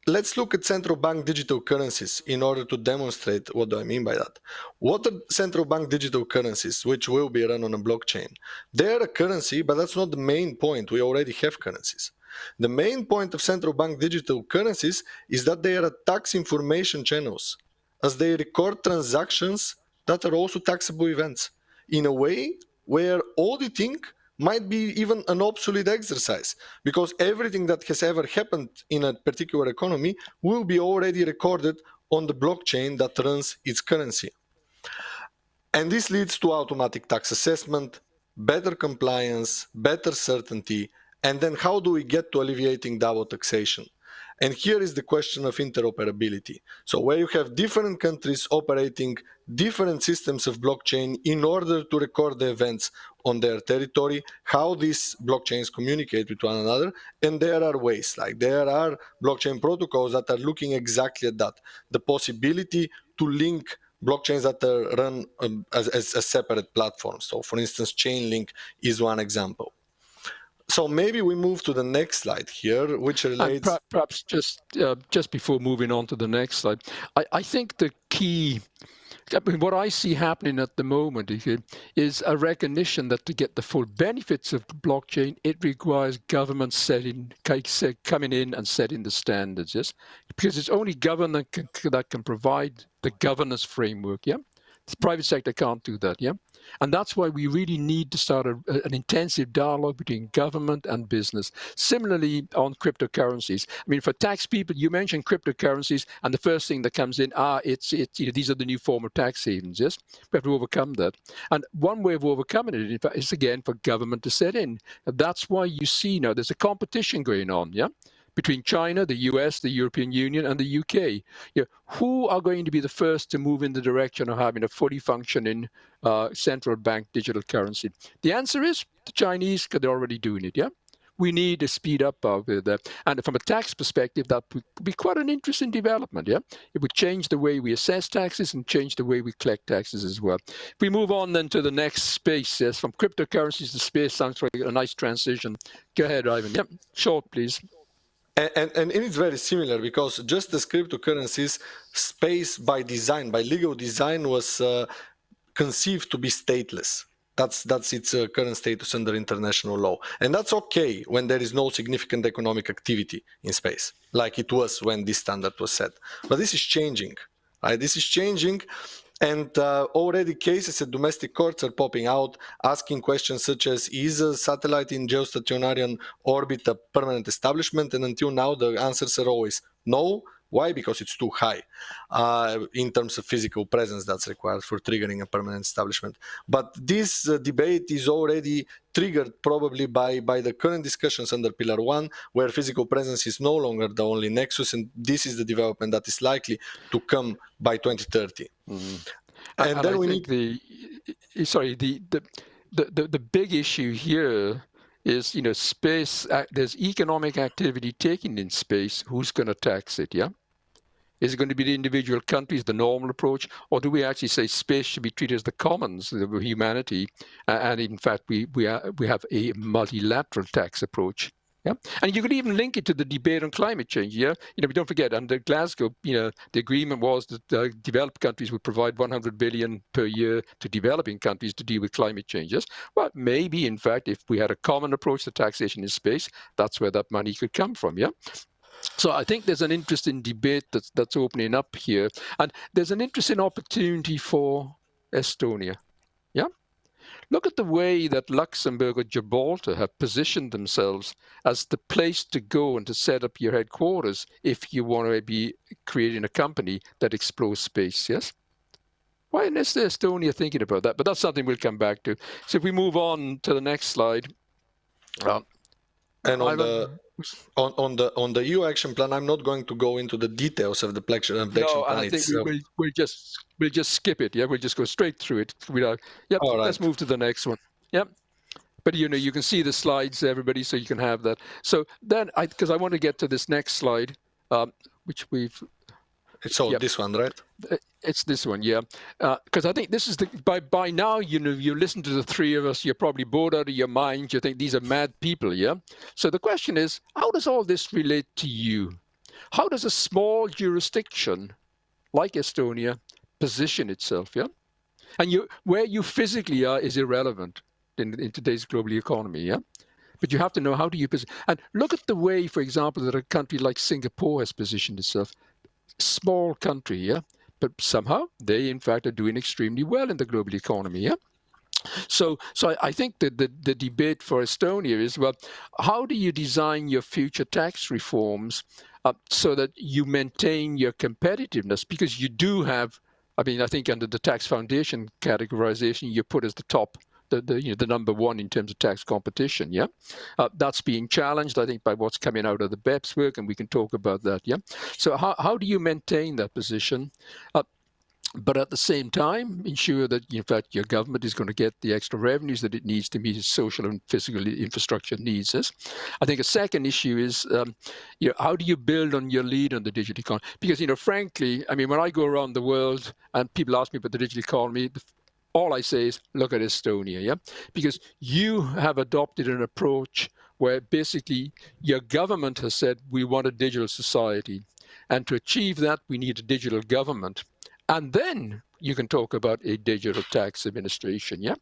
let's look at central bank digital currencies in order to demonstrate what do I mean by that. What are central bank digital currencies, which will be run on a blockchain? They're a currency, but that's not the main point. We already have currencies. The main point of central bank digital currencies is that they are tax information channels, as they record transactions that are also taxable events in a way where auditing might be even an obsolete exercise, because everything that has ever happened in a particular economy will be already recorded on the blockchain that runs its currency. And this leads to automatic tax assessment, better compliance, better certainty, and then how do we get to alleviating double taxation? And here is the question of interoperability. So where you have different countries operating different systems of blockchain in order to record the events on their territory, how these blockchains communicate with one another. And there are ways, like there are blockchain protocols that are looking exactly at that. The possibility to link blockchains that are run as separate platforms. So for instance, Chainlink is one example. So maybe we move to the next slide here, which relates...
And perhaps just before moving on to the next slide, I think the key, I mean, what I see happening at the moment is a recognition that to get the full benefits of blockchain, it requires government coming in and setting the standards, yes? Because it's only government that can provide the governance framework, yeah? The private sector can't do that, yeah? And that's why we really need to start an intensive dialogue between government and business. Similarly, on cryptocurrencies. I mean, for tax people, you mentioned cryptocurrencies, and the first thing that comes in, these are the new form of tax havens, yes? We have to overcome that. And one way of overcoming it, in fact, is, again, for government to set in. And that's why you see now there's a competition going on, yeah? Between China, the US, the European Union, and the UK. Who are going to be the first to move in the direction of having a fully functioning central bank digital currency? The answer is the Chinese, because they're already doing it, yeah? We need to speed up that. And from a tax perspective, that would be quite an interesting development, yeah? It would change the way we assess taxes and change the way we collect taxes as well. If we move on then to the next space, yes, from cryptocurrencies to space, sounds like a nice transition. Go ahead, Ivan. Yep, short, please.
And it's very similar, because just as cryptocurrencies, space by design, by legal design, was conceived to be stateless. That's its current status under international law. And that's okay when there is no significant economic activity in space, like it was when this standard was set. But this is changing. Right? This is changing. And already cases at domestic courts are popping out, asking questions such as, is a satellite in geostationary orbit a permanent establishment? And until now, the answers are always no. Why? Because it's too high in terms of physical presence that's required for triggering a permanent establishment. But this debate is already triggered probably by the current discussions under Pillar 1, where physical presence is no longer the only nexus, and this is the development that is likely to come by 2030.
Mm.
And
And
then
I
we
think
need
the big issue here is, space. There's economic activity taken in space. Who's going to tax it? Yeah. Is it going to be the individual countries, the normal approach, or do we actually say space should be treated as the commons of humanity? And in fact, we have a multilateral tax approach. Yeah, and you could even link it to the debate on climate change. Yeah, we don't forget under Glasgow, the agreement was that developed countries would provide 100 billion per year to developing countries to deal with climate changes. Well, maybe in fact, if we had a common approach to taxation in space, that's where that money could come from. Yeah. So I think there's an interesting debate that's opening up here, and there's an interesting opportunity for Estonia. Yeah, look at the way that Luxembourg or Gibraltar have positioned themselves as the place to go and to set up your headquarters if you want to be creating a company that explores space. Yes. Why isn't Estonia thinking about that? But that's something we'll come back to. So if we move on to the next slide, uh,
and
Ivan.
on the EU action plan, I'm not going to go into the details of the action
No, and
plan
I think
itself.
we'll just skip it. Yeah, we'll just go straight through it. Yep.
All
Let's
right.
move to the next one. Yep. But you can see the slides, everybody, so you can have that. So then, because I want to get to this next slide, which we've.
It's all
Yep.
this one, right?
It's this one, yeah. Because I think this is the by now, you listen to the three of us, you're probably bored out of your mind. You think these are mad people, yeah. So the question is, how does all this relate to you? How does a small jurisdiction like Estonia position itself, yeah? And where you physically are is irrelevant in today's global economy, yeah? But you have to know how do you position. And look at the way, for example, that a country like Singapore has positioned itself. Small country, yeah? But somehow they, in fact, are doing extremely well in the global economy, yeah? So I think that the debate for Estonia is, well, how do you design your future tax reforms so that you maintain your competitiveness? Because you do have, I mean, I think under the tax foundation categorization, you put as the top, the number one in terms of tax competition. Yeah, that's being challenged, I think, by what's coming out of the BEPS work, and we can talk about that. Yeah. So how do you maintain that position? But at the same time, ensure that, in fact, your government is going to get the extra revenues that it needs to meet its social and physical infrastructure needs. I think a second issue is, how do you build on your lead on the digital economy? Because, frankly, I mean, when I go around the world and people ask me about the digital economy, all I say is, look at Estonia, yeah? Because you have adopted an approach where basically your government has said, we want a digital society. And to achieve that, we need a digital government. And then you can talk about a digital tax administration, yeah?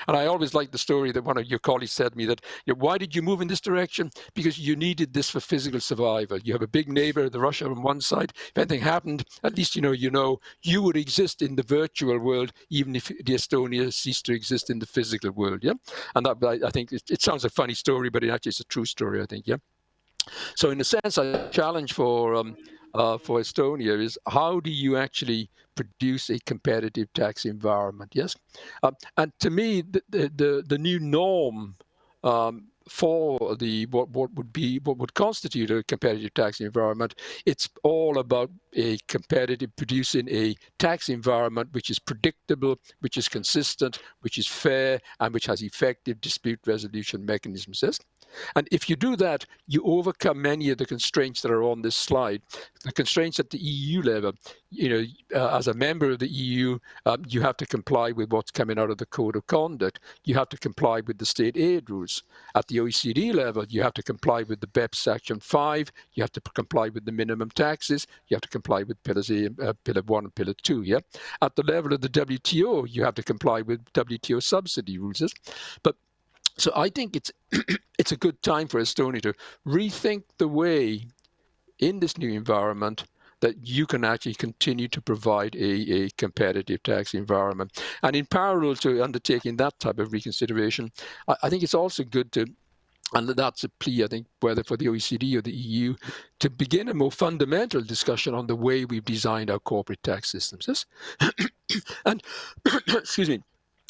And I always like the story that one of your colleagues said to me that, why did you move in this direction? Because you needed this for physical survival. You have a big neighbor, the Russia on one side. If anything happened, at least you would exist in the virtual world, even if the Estonia ceased to exist in the physical world, yeah? And that, I think it sounds a funny story, but it actually is a true story, I think, yeah? So in a sense, a challenge for Estonia is how do you actually produce a competitive tax environment? Yes, and to me, the new norm for what would constitute a competitive tax environment, it's all about a competitive producing a tax environment which is predictable, which is consistent, which is fair, and which has effective dispute resolution mechanisms. Yes? And if you do that, you overcome many of the constraints that are on this slide. The constraints at the EU level, as a member of the EU, you have to comply with what's coming out of the Code of Conduct. You have to comply with the state aid rules. At the OECD level, you have to comply with the BEPS Section 5. You have to comply with the minimum taxes. You have to comply with Pillar 1 and Pillar 2. Yeah. At the level of the WTO, you have to comply with WTO subsidy rules. But so I think it's a good time for Estonia to rethink the way in this new environment that you can actually continue to provide a competitive tax environment. And in parallel to undertaking that type of reconsideration, I think it's also good to, and that's a plea, I think, whether for the OECD or the EU, to begin a more fundamental discussion on the way we've designed our corporate tax systems. Yes? And, excuse me,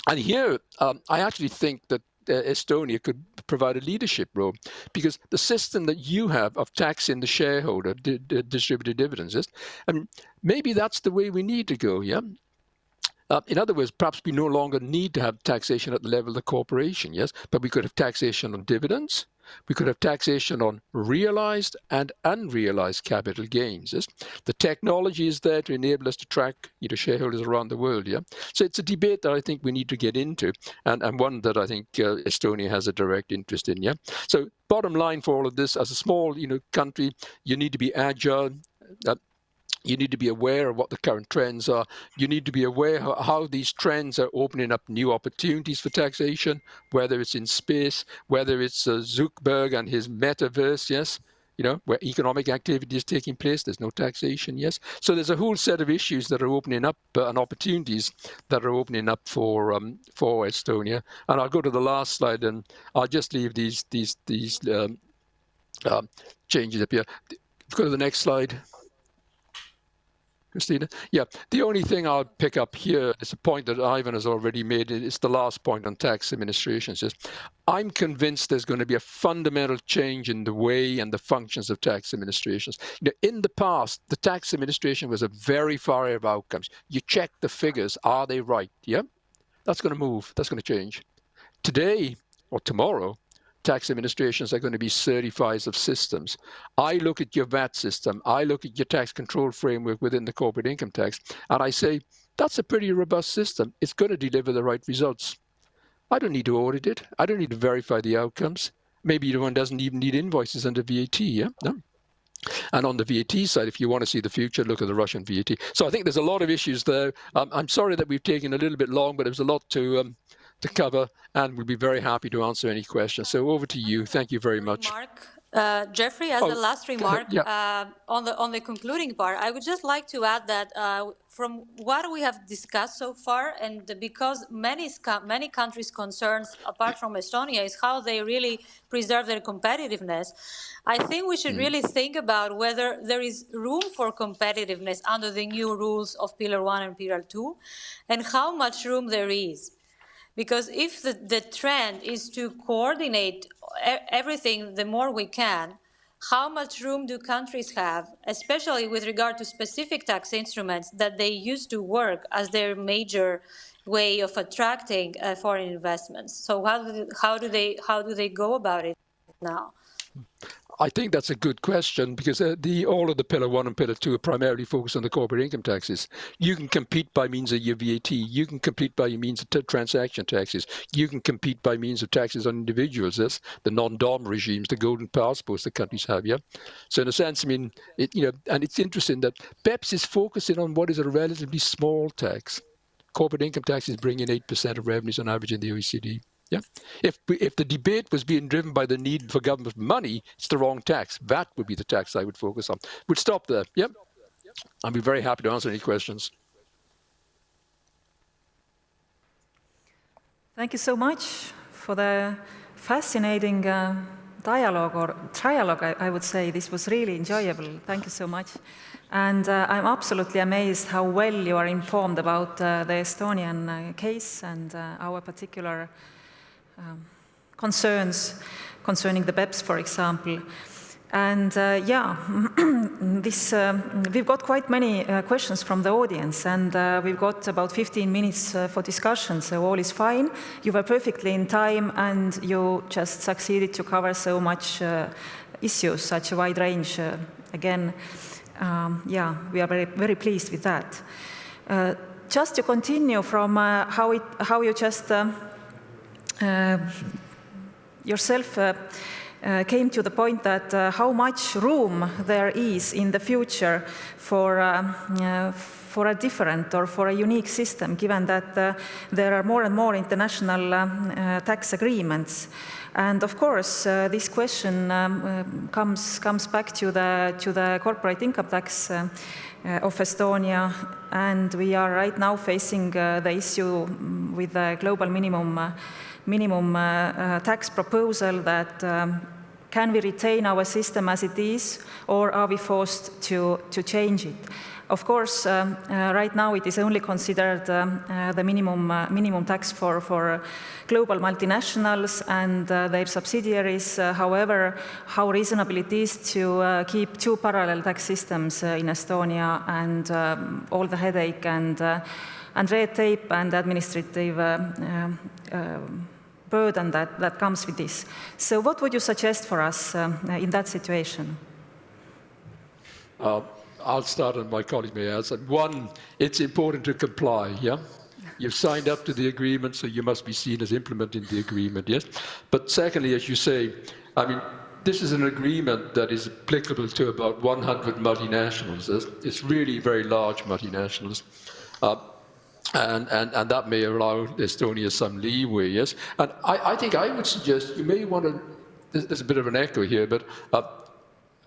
and here I actually think that Estonia could provide a leadership role, because the system that you have of taxing the shareholder distributed dividends, yes, and maybe that's the way we need to go, yeah? In other words, perhaps we no longer need to have taxation at the level of the corporation, yes, but we could have taxation on dividends. We could have taxation on realized and unrealized capital gains. Yes? The technology is there to enable us to track shareholders around the world. Yeah, so it's a debate that I think we need to get into, and one that I think Estonia has a direct interest in. Yeah. So bottom line for all of this, as a small country, you need to be agile. You need to be aware of what the current trends are. You need to be aware how these trends are opening up new opportunities for taxation, whether it's in space, whether it's Zuckerberg and his metaverse, yes, where economic activity is taking place, there's no taxation, yes. So there's a whole set of issues that are opening up and opportunities that are opening up for Estonia. And I'll go to the last slide, and I'll just leave these changes up here. Go to the next slide, Christina. Yeah, the only thing I'll pick up here is a point that Ivan has already made. It's the last point on tax administration. It's just, I'm convinced there's going to be a fundamental change in the way and the functions of tax administrations. In the past, the tax administration was a verifier of outcomes. You check the figures, are they right? Yeah, that's going to move. That's going to change. Today or tomorrow, tax administrations are going to be certifiers of systems. I look at your VAT system, I look at your tax control framework within the corporate income tax, and I say, that's a pretty robust system. It's going to deliver the right results. I don't need to audit it. I don't need to verify the outcomes. Maybe one doesn't even need invoices under VAT, yeah? No? And on the VAT side, if you want to see the future, look at the Russian VAT. So I think there's a lot of issues there. I'm sorry that we've taken a little bit long, but there's a lot to cover, and we'll be very happy to answer any questions. So over to you. Thank you very much.
Jeffrey, as a last remark,
yeah.
on the concluding part, I would just like to add that from what we have discussed so far, and because many countries' concerns, apart from Estonia, is how they really preserve their competitiveness, I think we should really think about whether there is room for competitiveness under the new rules of Pillar 1 and Pillar 2, and how much room there is. Because if the trend is to coordinate everything the more we can, how much room do countries have, especially with regard to specific tax instruments that they used to work as their major way of attracting foreign investments? So how do they go about it now?
I think that's a good question, because all of the Pillar 1 and Pillar 2 are primarily focused on the corporate income taxes. You can compete by means of your VAT. You can compete by means of transaction taxes. You can compete by means of taxes on individuals. That's the non-dom regimes, the golden passports that countries have. Yeah. So in a sense, I mean, and it's interesting that BEPS is focusing on what is a relatively small tax. Corporate income taxes bring in 8% of revenues on average in the OECD. Yeah. If the debate was being driven by the need for government money, it's the wrong tax. VAT would be the tax I would focus on. We'd stop there. Yep. I'd be very happy to answer any questions.
Thank you so much for the fascinating dialogue or trialogue, I would say. This was really enjoyable. Thank you so much. And I'm absolutely amazed how well you are informed about the Estonian case and our particular concerns concerning the BEPS, for example. And we've got quite many questions from the audience, and we've got about 15 minutes for discussion, so all is fine. You were perfectly in time, and you just succeeded to cover so much issues, such a wide range. Again, we are very, very pleased with that. Just to continue from how you just yourself came to the point that how much room there is in the future for a different or for a unique system, given that there are more and more international tax agreements. And of course, this question comes back to the corporate income tax of Estonia, and we are right now facing the issue with the global minimum tax proposal that can we retain our system as it is, or are we forced to change it? Of course, right now it is only considered the minimum tax for global multinationals and their subsidiaries. However, how reasonable it is to keep two parallel tax systems in Estonia, and all the headache and red tape and administrative burden that comes with this. So what would you suggest for us in that situation?
I'll start and my colleague may add. One, it's important to comply, yeah? You've signed up to the agreement, so you must be seen as implementing the agreement, yes? But secondly, as you say, I mean, this is an agreement that is applicable to about 100 multinationals. It's really very large multinationals. And that may allow Estonia some leeway, yes? And I think I would suggest you may want to, there's a bit of an echo here, but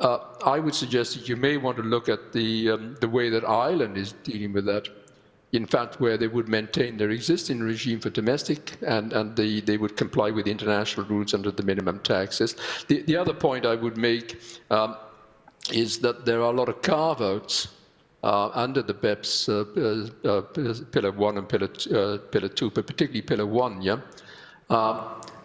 I would suggest that you may want to look at the way that Ireland is dealing with that. In fact, where they would maintain their existing regime for domestic, and they would comply with international rules under the minimum taxes. The other point I would make is that there are a lot of carve-outs under the BEPS Pillar 1 and Pillar 2, but particularly Pillar 1, yeah?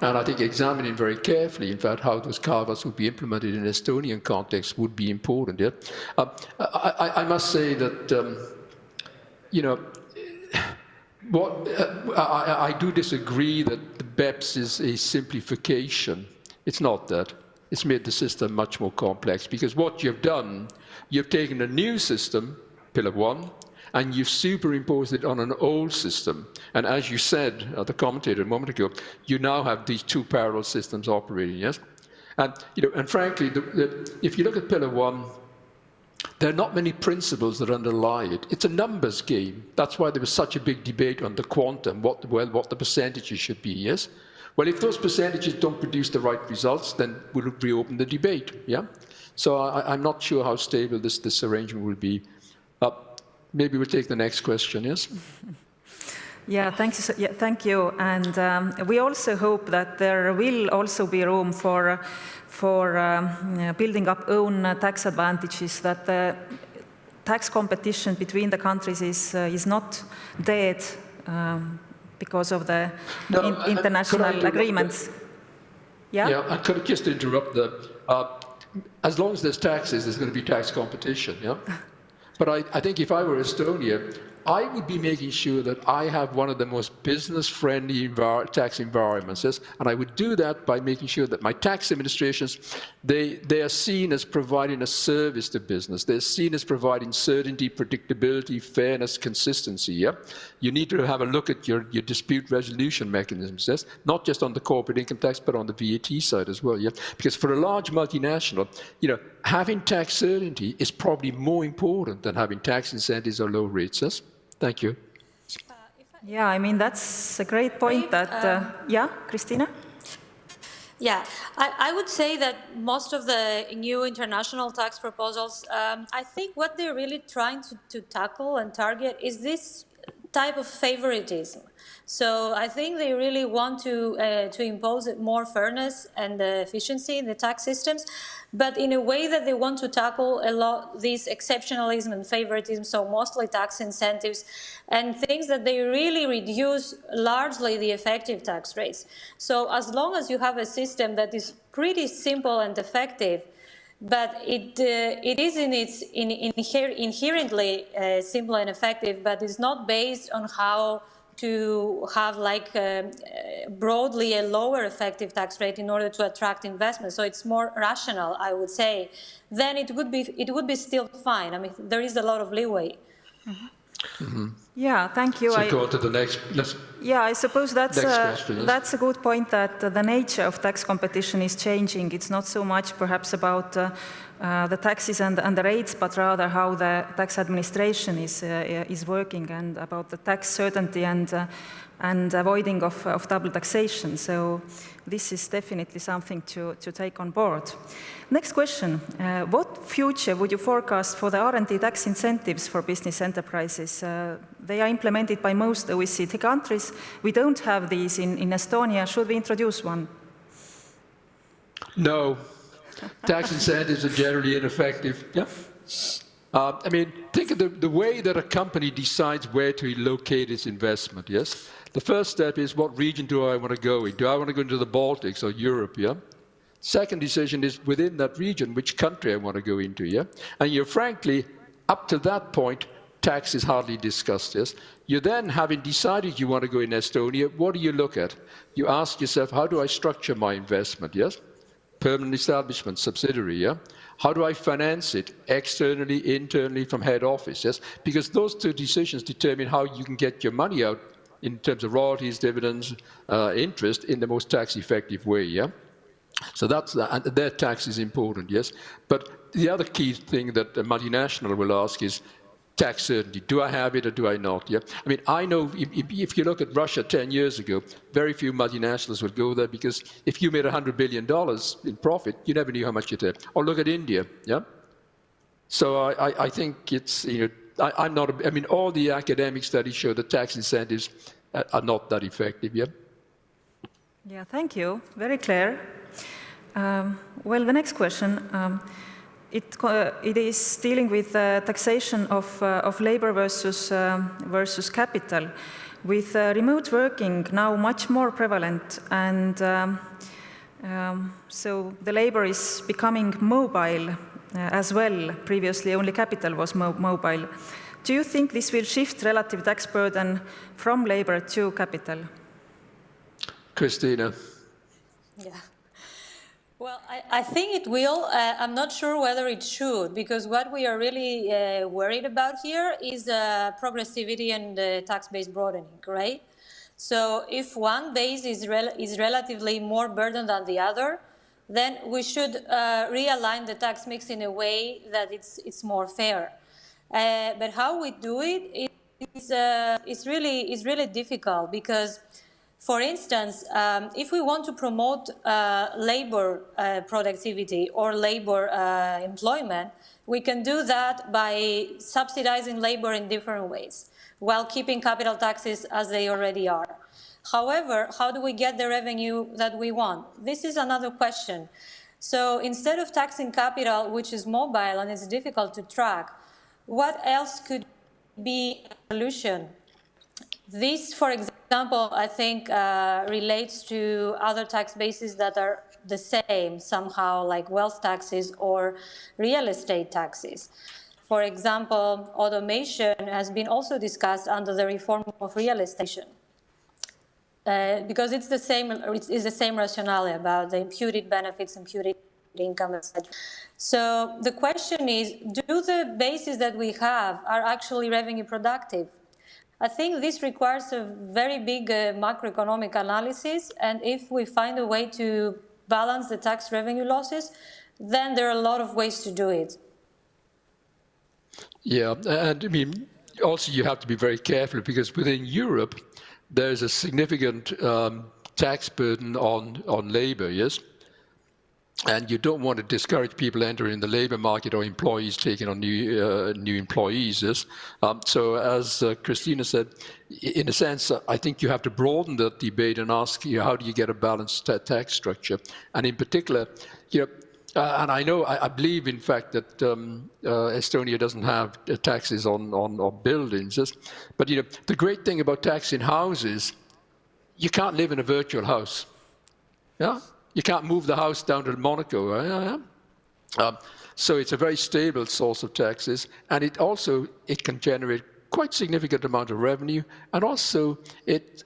And I think examining very carefully, in fact, how those carve-outs would be implemented in Estonian context would be important. Yeah? I must say that, you know, I do disagree that the BEPS is a simplification. It's not that. It's made the system much more complex, because what you've done, you've taken a new system, Pillar 1, and you've superimposed it on an old system. And as you said, the commentator a moment ago, you now have these two parallel systems operating, yes? And, you know, and frankly, if you look at Pillar 1, there are not many principles that underlie it. It's a numbers game. That's why there was such a big debate on the quantum, what the percentages should be, yes? Well, if those percentages don't produce the right results, then we'll reopen the debate, yeah? So I'm not sure how stable this arrangement will be. Maybe we'll take the next question, yes?
Yeah, thank you. And we also hope that there will also be room for building up own tax advantages, that the tax competition between the countries is not dead because of the international agreements. Yeah?
Yeah, I could just interrupt there. As long as there's taxes, there's going to be tax competition, yeah? But I think if I were Estonia, I would be making sure that I have one of the most business-friendly tax environments, yes? And I would do that by making sure that my tax administrations, they are seen as providing a service to business. They're seen as providing certainty, predictability, fairness, consistency, yeah? You need to have a look at your dispute resolution mechanisms, yes? Not just on the corporate income tax, but on the VAT side as well, yeah? Because for a large multinational, you know, having tax certainty is probably more important than having tax incentives or low rates, yes? Thank you.
Yeah, I mean, that's a great point that, yeah, Christina?
Yeah, I would say that most of the new international tax proposals, I think what they're really trying to tackle and target is this type of favoritism. So I think they really want to impose more fairness and efficiency in the tax systems, but in a way that they want to tackle a lot this exceptionalism and favoritism, so mostly tax incentives and things that they really reduce largely the effective tax rates. So as long as you have a system that is pretty simple and effective, but it is inherently simple and effective, but it's not based on how to have like broadly a lower effective tax rate in order to attract investment. So it's more rational, I would say. Then it would be still fine. I mean, there is a lot of leeway.
Mm-hmm. Mm-hmm. Yeah, thank you.
So go on to the next.
Yeah, I suppose that's
question, yes.
that's a good point, that the nature of tax competition is changing. It's not so much perhaps about the taxes and the rates, but rather how the tax administration is working, and about the tax certainty and avoiding of double taxation. So this is definitely something to take on board. Next question. What future would you forecast for the R&D tax incentives for business enterprises? They are implemented by most OECD countries. We don't have these in Estonia. Should we introduce one?
No. Tax incentives are generally ineffective. Yeah. I mean, think of the way that a company decides where to locate its investment, yes? The first step is, what region do I want to go in? Do I want to go into the Baltics or Europe, yeah? Second decision is, within that region, which country I want to go into, yeah? And you're frankly, up to that point, tax is hardly discussed, yes? You then, having decided you want to go in Estonia, what do you look at? You ask yourself, how do I structure my investment, yes? Permanent establishment, subsidiary, yeah? How do I finance it, externally, internally, from head office, yes? Because those two decisions determine how you can get your money out in terms of royalties, dividends, interest, in the most tax-effective way, yeah? So that's, and their tax is important, yes? But the other key thing that a multinational will ask is tax certainty. Do I have it or do I not? Yeah. I mean, I know if you look at Russia 10 years ago, very few multinationals would go there, because if you made $100 billion in profit, you never knew how much you did. Or look at India, yeah? So I think it's, you know, I'm not, I mean, all the academic studies show that tax incentives are not that effective, yeah?
Yeah, thank you. Very clear. Well, the next question, it is dealing with taxation of labor versus capital. With remote working now much more prevalent, and so the labor is becoming mobile as well. Previously, only capital was mobile. Do you think this will shift relative tax burden from labor to capital?
Christina.
Yeah. Well, I think it will. I'm not sure whether it should, because what we are really worried about here is progressivity and tax-based broadening, right? So if one base is relatively more burdened than the other, then we should realign the tax mix in a way that it's more fair. But how we do it is really difficult, because, for instance, if we want to promote labor productivity or labor employment, we can do that by subsidizing labor in different ways, while keeping capital taxes as they already are. However, how do we get the revenue that we want? This is another question. So instead of taxing capital, which is mobile and it's difficult to track, what else could be a solution? This, for example, I think relates to other tax bases that are the same somehow, like wealth taxes or real estate taxes. For example, automation has been also discussed under the reform of real estate, because it's the same rationale about the imputed benefits, imputed income, etc. So the question is, do the bases that we have are actually revenue productive? I think this requires a very big macroeconomic analysis, and if we find a way to balance the tax revenue losses, then there are a lot of ways to do it.
Yeah, and I mean, also you have to be very careful, because within Europe, there's a significant tax burden on labor, yes? And you don't want to discourage people entering the labor market, or employees taking on new employees. Yes? So as Christina said, in a sense, I think you have to broaden that debate and ask, how do you get a balanced tax structure? And in particular, and I believe, in fact, that Estonia doesn't have taxes on buildings. Yes? But the great thing about taxing houses, you can't live in a virtual house. Yeah. You can't move the house down to Monaco. So it's a very stable source of taxes, and it can generate quite significant amount of revenue, and also it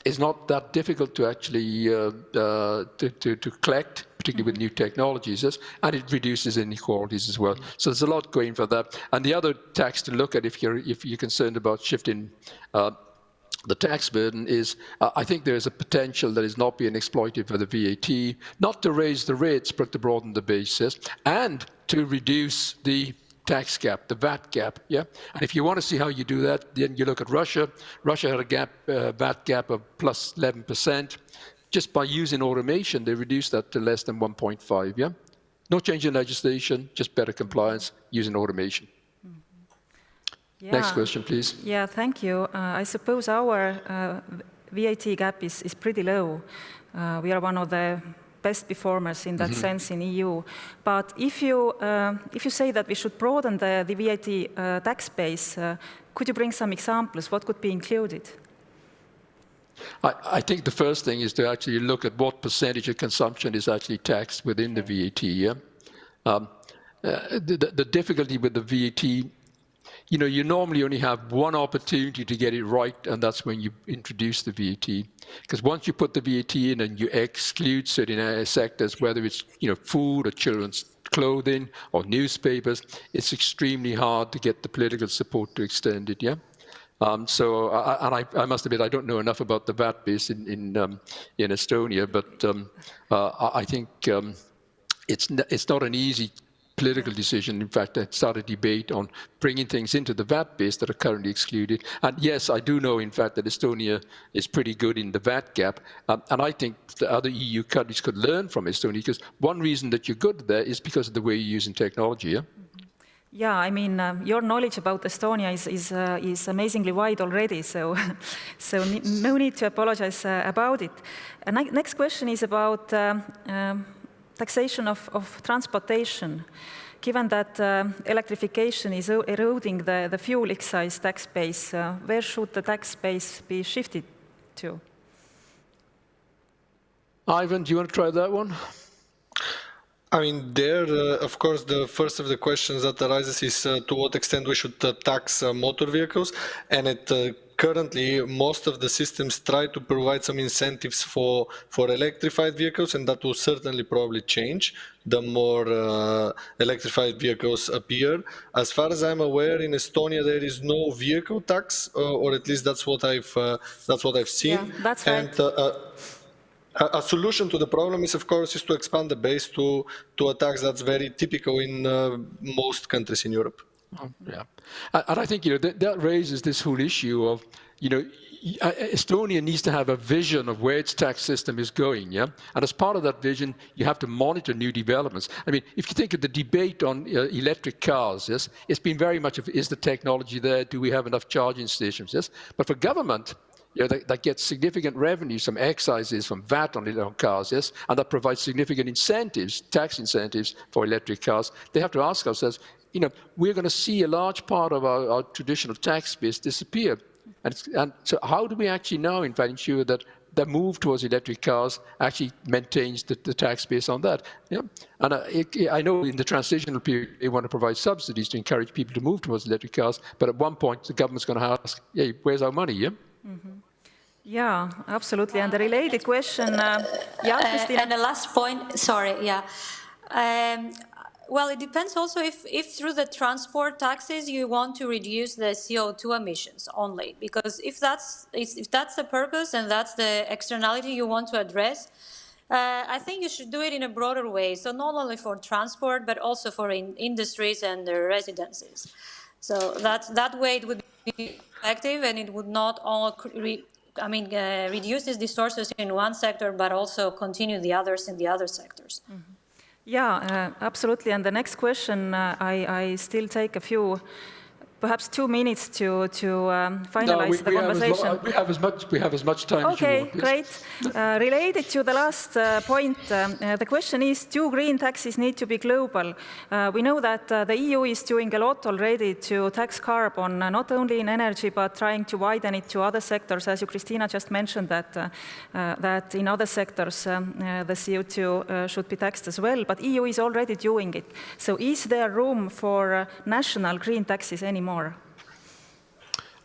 is not that difficult to actually to collect, particularly with new technologies, yes? And it reduces inequalities as well. So there's a lot going for that. And the other tax to look at if you're concerned about shifting the tax burden is, I think there is a potential that is not being exploited for the VAT, not to raise the rates, but to broaden the basis, and to reduce the tax gap, the VAT gap, yeah? And if you want to see how you do that, then you look at Russia. Russia had a VAT gap of plus 11%. Just by using automation, they reduced that to less than 1.5, yeah? No change in legislation, just better compliance using automation.
Yeah.
Next question, please.
Yeah, thank you. I suppose our VAT gap is pretty low. We are one of the best performers in that sense in EU. But if you say that we should broaden the VAT tax base, could you bring some examples? What could be included?
I think the first thing is to actually look at what percentage of consumption is actually taxed within the VAT. Yeah? The difficulty with the VAT, you normally only have one opportunity to get it right, and that's when you introduce the VAT. Because once you put the VAT in and you exclude certain sectors, whether it's food or children's clothing or newspapers, it's extremely hard to get the political support to extend it. Yeah. So I must admit I don't know enough about the VAT base in Estonia, but I think it's not an easy political decision. In fact, I started a debate on bringing things into the VAT base that are currently excluded. And yes, I do know, in fact, that Estonia is pretty good in the VAT gap. And I think the other EU countries could learn from Estonia, because one reason that you're good there is because of the way you're using technology. Yeah?
Yeah, I mean, your knowledge about Estonia is amazingly wide already, so no need to apologize about it. And next question is about taxation of transportation. Given that electrification is eroding the fuel excise tax base, where should the tax base be shifted to?
Ivan, do you want to try that one?
I mean, of course, the first of the questions that arises is to what extent we should tax motor vehicles. And currently, most of the systems try to provide some incentives for electrified vehicles, and that will certainly probably change the more electrified vehicles appear. As far as I'm aware, in Estonia there is no vehicle tax, or at least that's what I've seen.
Yeah, that's right.
And, a solution to the problem is, of course, to expand the base to a tax that's very typical in most countries in Europe.
Oh, yeah, and I think that raises this whole issue of Estonia needs to have a vision of where its tax system is going, yeah. And as part of that vision, you have to monitor new developments. I mean, if you think of the debate on electric cars, yes, it's been very much of is the technology there? Do we have enough charging stations? Yes, but for government, that gets significant revenues from excises, from VAT on cars, yes, and that provides significant incentives, tax incentives for electric cars. They have to ask ourselves, we're going to see a large part of our traditional tax base disappear. And so how do we actually now, in fact, ensure that the move towards electric cars actually maintains the tax base on that? Yeah? And I know in the transitional period, they want to provide subsidies to encourage people to move towards electric cars, but at one point, the government's going to ask, hey, where's our money, yeah?
Mm-hmm. Yeah, absolutely. And the related question, yeah, Christina?
And the last point, sorry, yeah. Well, it depends also if through the transport taxes you want to reduce the CO2 emissions only, because if that's the purpose and that's the externality you want to address, I think you should do it in a broader way. So not only for transport, but also for industries and their residences. So that way it would be effective, and it would not all reduce these distortions in one sector, but also continue the others in the other sectors.
Mm-hmm. Yeah, absolutely. And the next question, I still take a few, perhaps 2 minutes to finalize the conversation.
We have as much time as you want.
Okay, great. Related to the last point, the question is, do green taxes need to be global? We know that the EU is doing a lot already to tax carbon, not only in energy, but trying to widen it to other sectors. As you, Christina, just mentioned that in other sectors, the CO2 should be taxed as well, but EU is already doing it. So is there room for national green taxes anymore?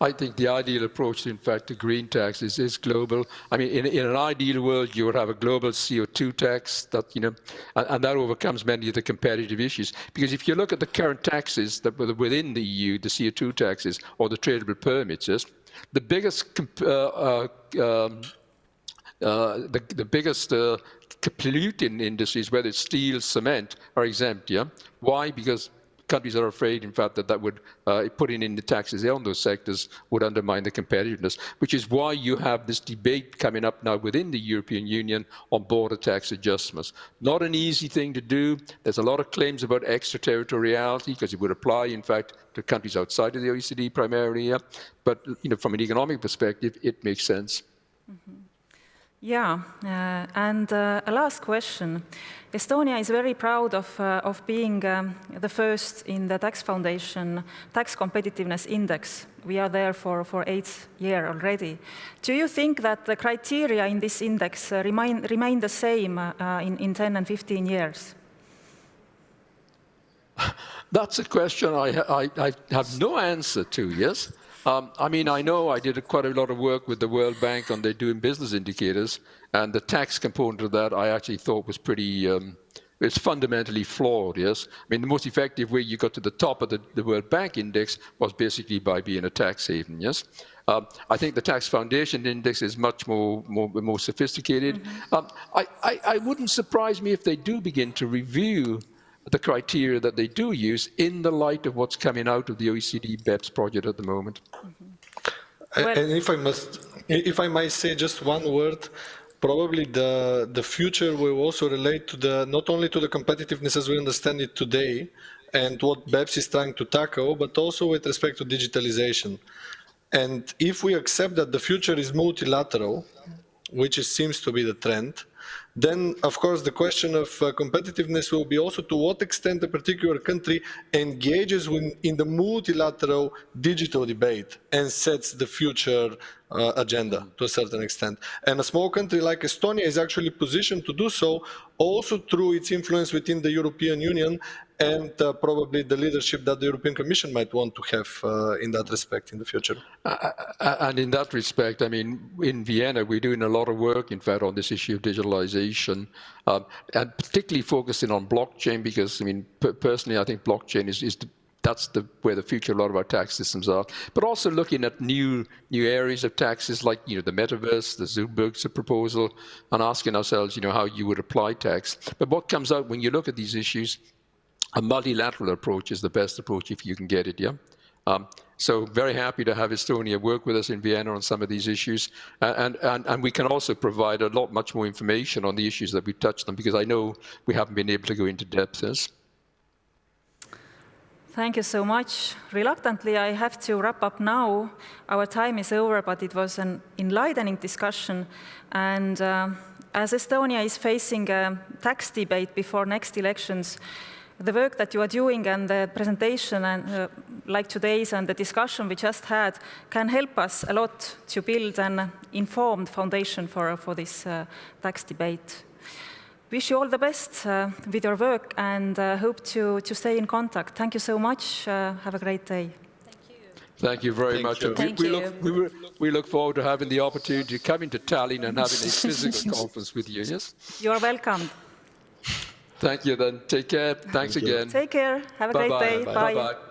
I think the ideal approach, in fact, to green taxes is global. I mean, in an ideal world, you would have a global CO2 tax that, and that overcomes many of the competitive issues. Because if you look at the current taxes that were within the EU, the CO2 taxes or the tradable permits, yes, the biggest polluting industries, whether it's steel, cement, are exempt. Yeah, why? Because countries are afraid, in fact, that would putting in the taxes on those sectors would undermine the competitiveness. Which is why you have this debate coming up now within the European Union on border tax adjustments. Not an easy thing to do. There's a lot of claims about extraterritoriality because it would apply, in fact, to countries outside of the OECD primarily. Yeah, but from an economic perspective, it makes sense.
Mm-hmm. Yeah, and a last question. Estonia is very proud of being the first in the Tax Foundation Tax Competitiveness Index. We are there for 8th year already. Do you think that the criteria in this index remain the same in 10 and 15 years?
That's a question I have no answer to, yes? I mean, I know I did quite a lot of work with the World Bank on their doing business indicators, and the tax component of that I actually thought was pretty, it's fundamentally flawed, yes? I mean, the most effective way you got to the top of the World Bank index was basically by being a tax haven, yes? I think the Tax Foundation index is much more sophisticated. I wouldn't surprise me if they do begin to review the criteria that they do use in the light of what's coming out of the OECD BEPS project at the moment.
Well, and if I might say just one word, probably the future will also relate to not only to the competitiveness as we understand it today and what BEPS is trying to tackle, but also with respect to digitalization. And if we accept that the future is multilateral, which seems to be the trend, then, of course, the question of competitiveness will be also to what extent a particular country engages in the multilateral digital debate and sets the future agenda to a certain extent. And a small country like Estonia is actually positioned to do so also through its influence within the European Union and probably the leadership that the European Commission might want to have in that respect in the future.
And in that respect, I mean, in Vienna, we're doing a lot of work, in fact, on this issue of digitalization, and particularly focusing on blockchain, because, I mean, personally, I think blockchain that's where the future of a lot of our tax systems are. But also looking at new areas of taxes, like the metaverse, the Zoomberg's proposal, and asking ourselves, how you would apply tax. But what comes out when you look at these issues, a multilateral approach is the best approach if you can get it, yeah? So very happy to have Estonia work with us in Vienna on some of these issues. And we can also provide much more information on the issues that we touched on, because I know we haven't been able to go into depth. Yes?
Thank you so much. Reluctantly, I have to wrap up now. Our time is over, but it was an enlightening discussion. And as Estonia is facing a tax debate before next elections, the work that you are doing and the presentation and like today's and the discussion we just had can help us a lot to build an informed foundation for this tax debate. Wish you all the best with your work and hope to stay in contact. Thank you so much. Have a great day.
Thank you very much. We look forward to having the opportunity to come into Tallinn and having a physical conference with you. Yes?
You are welcome.
Thank you then. Take care. Thanks again.
Take care. Have a great day. Bye.
Bye-bye.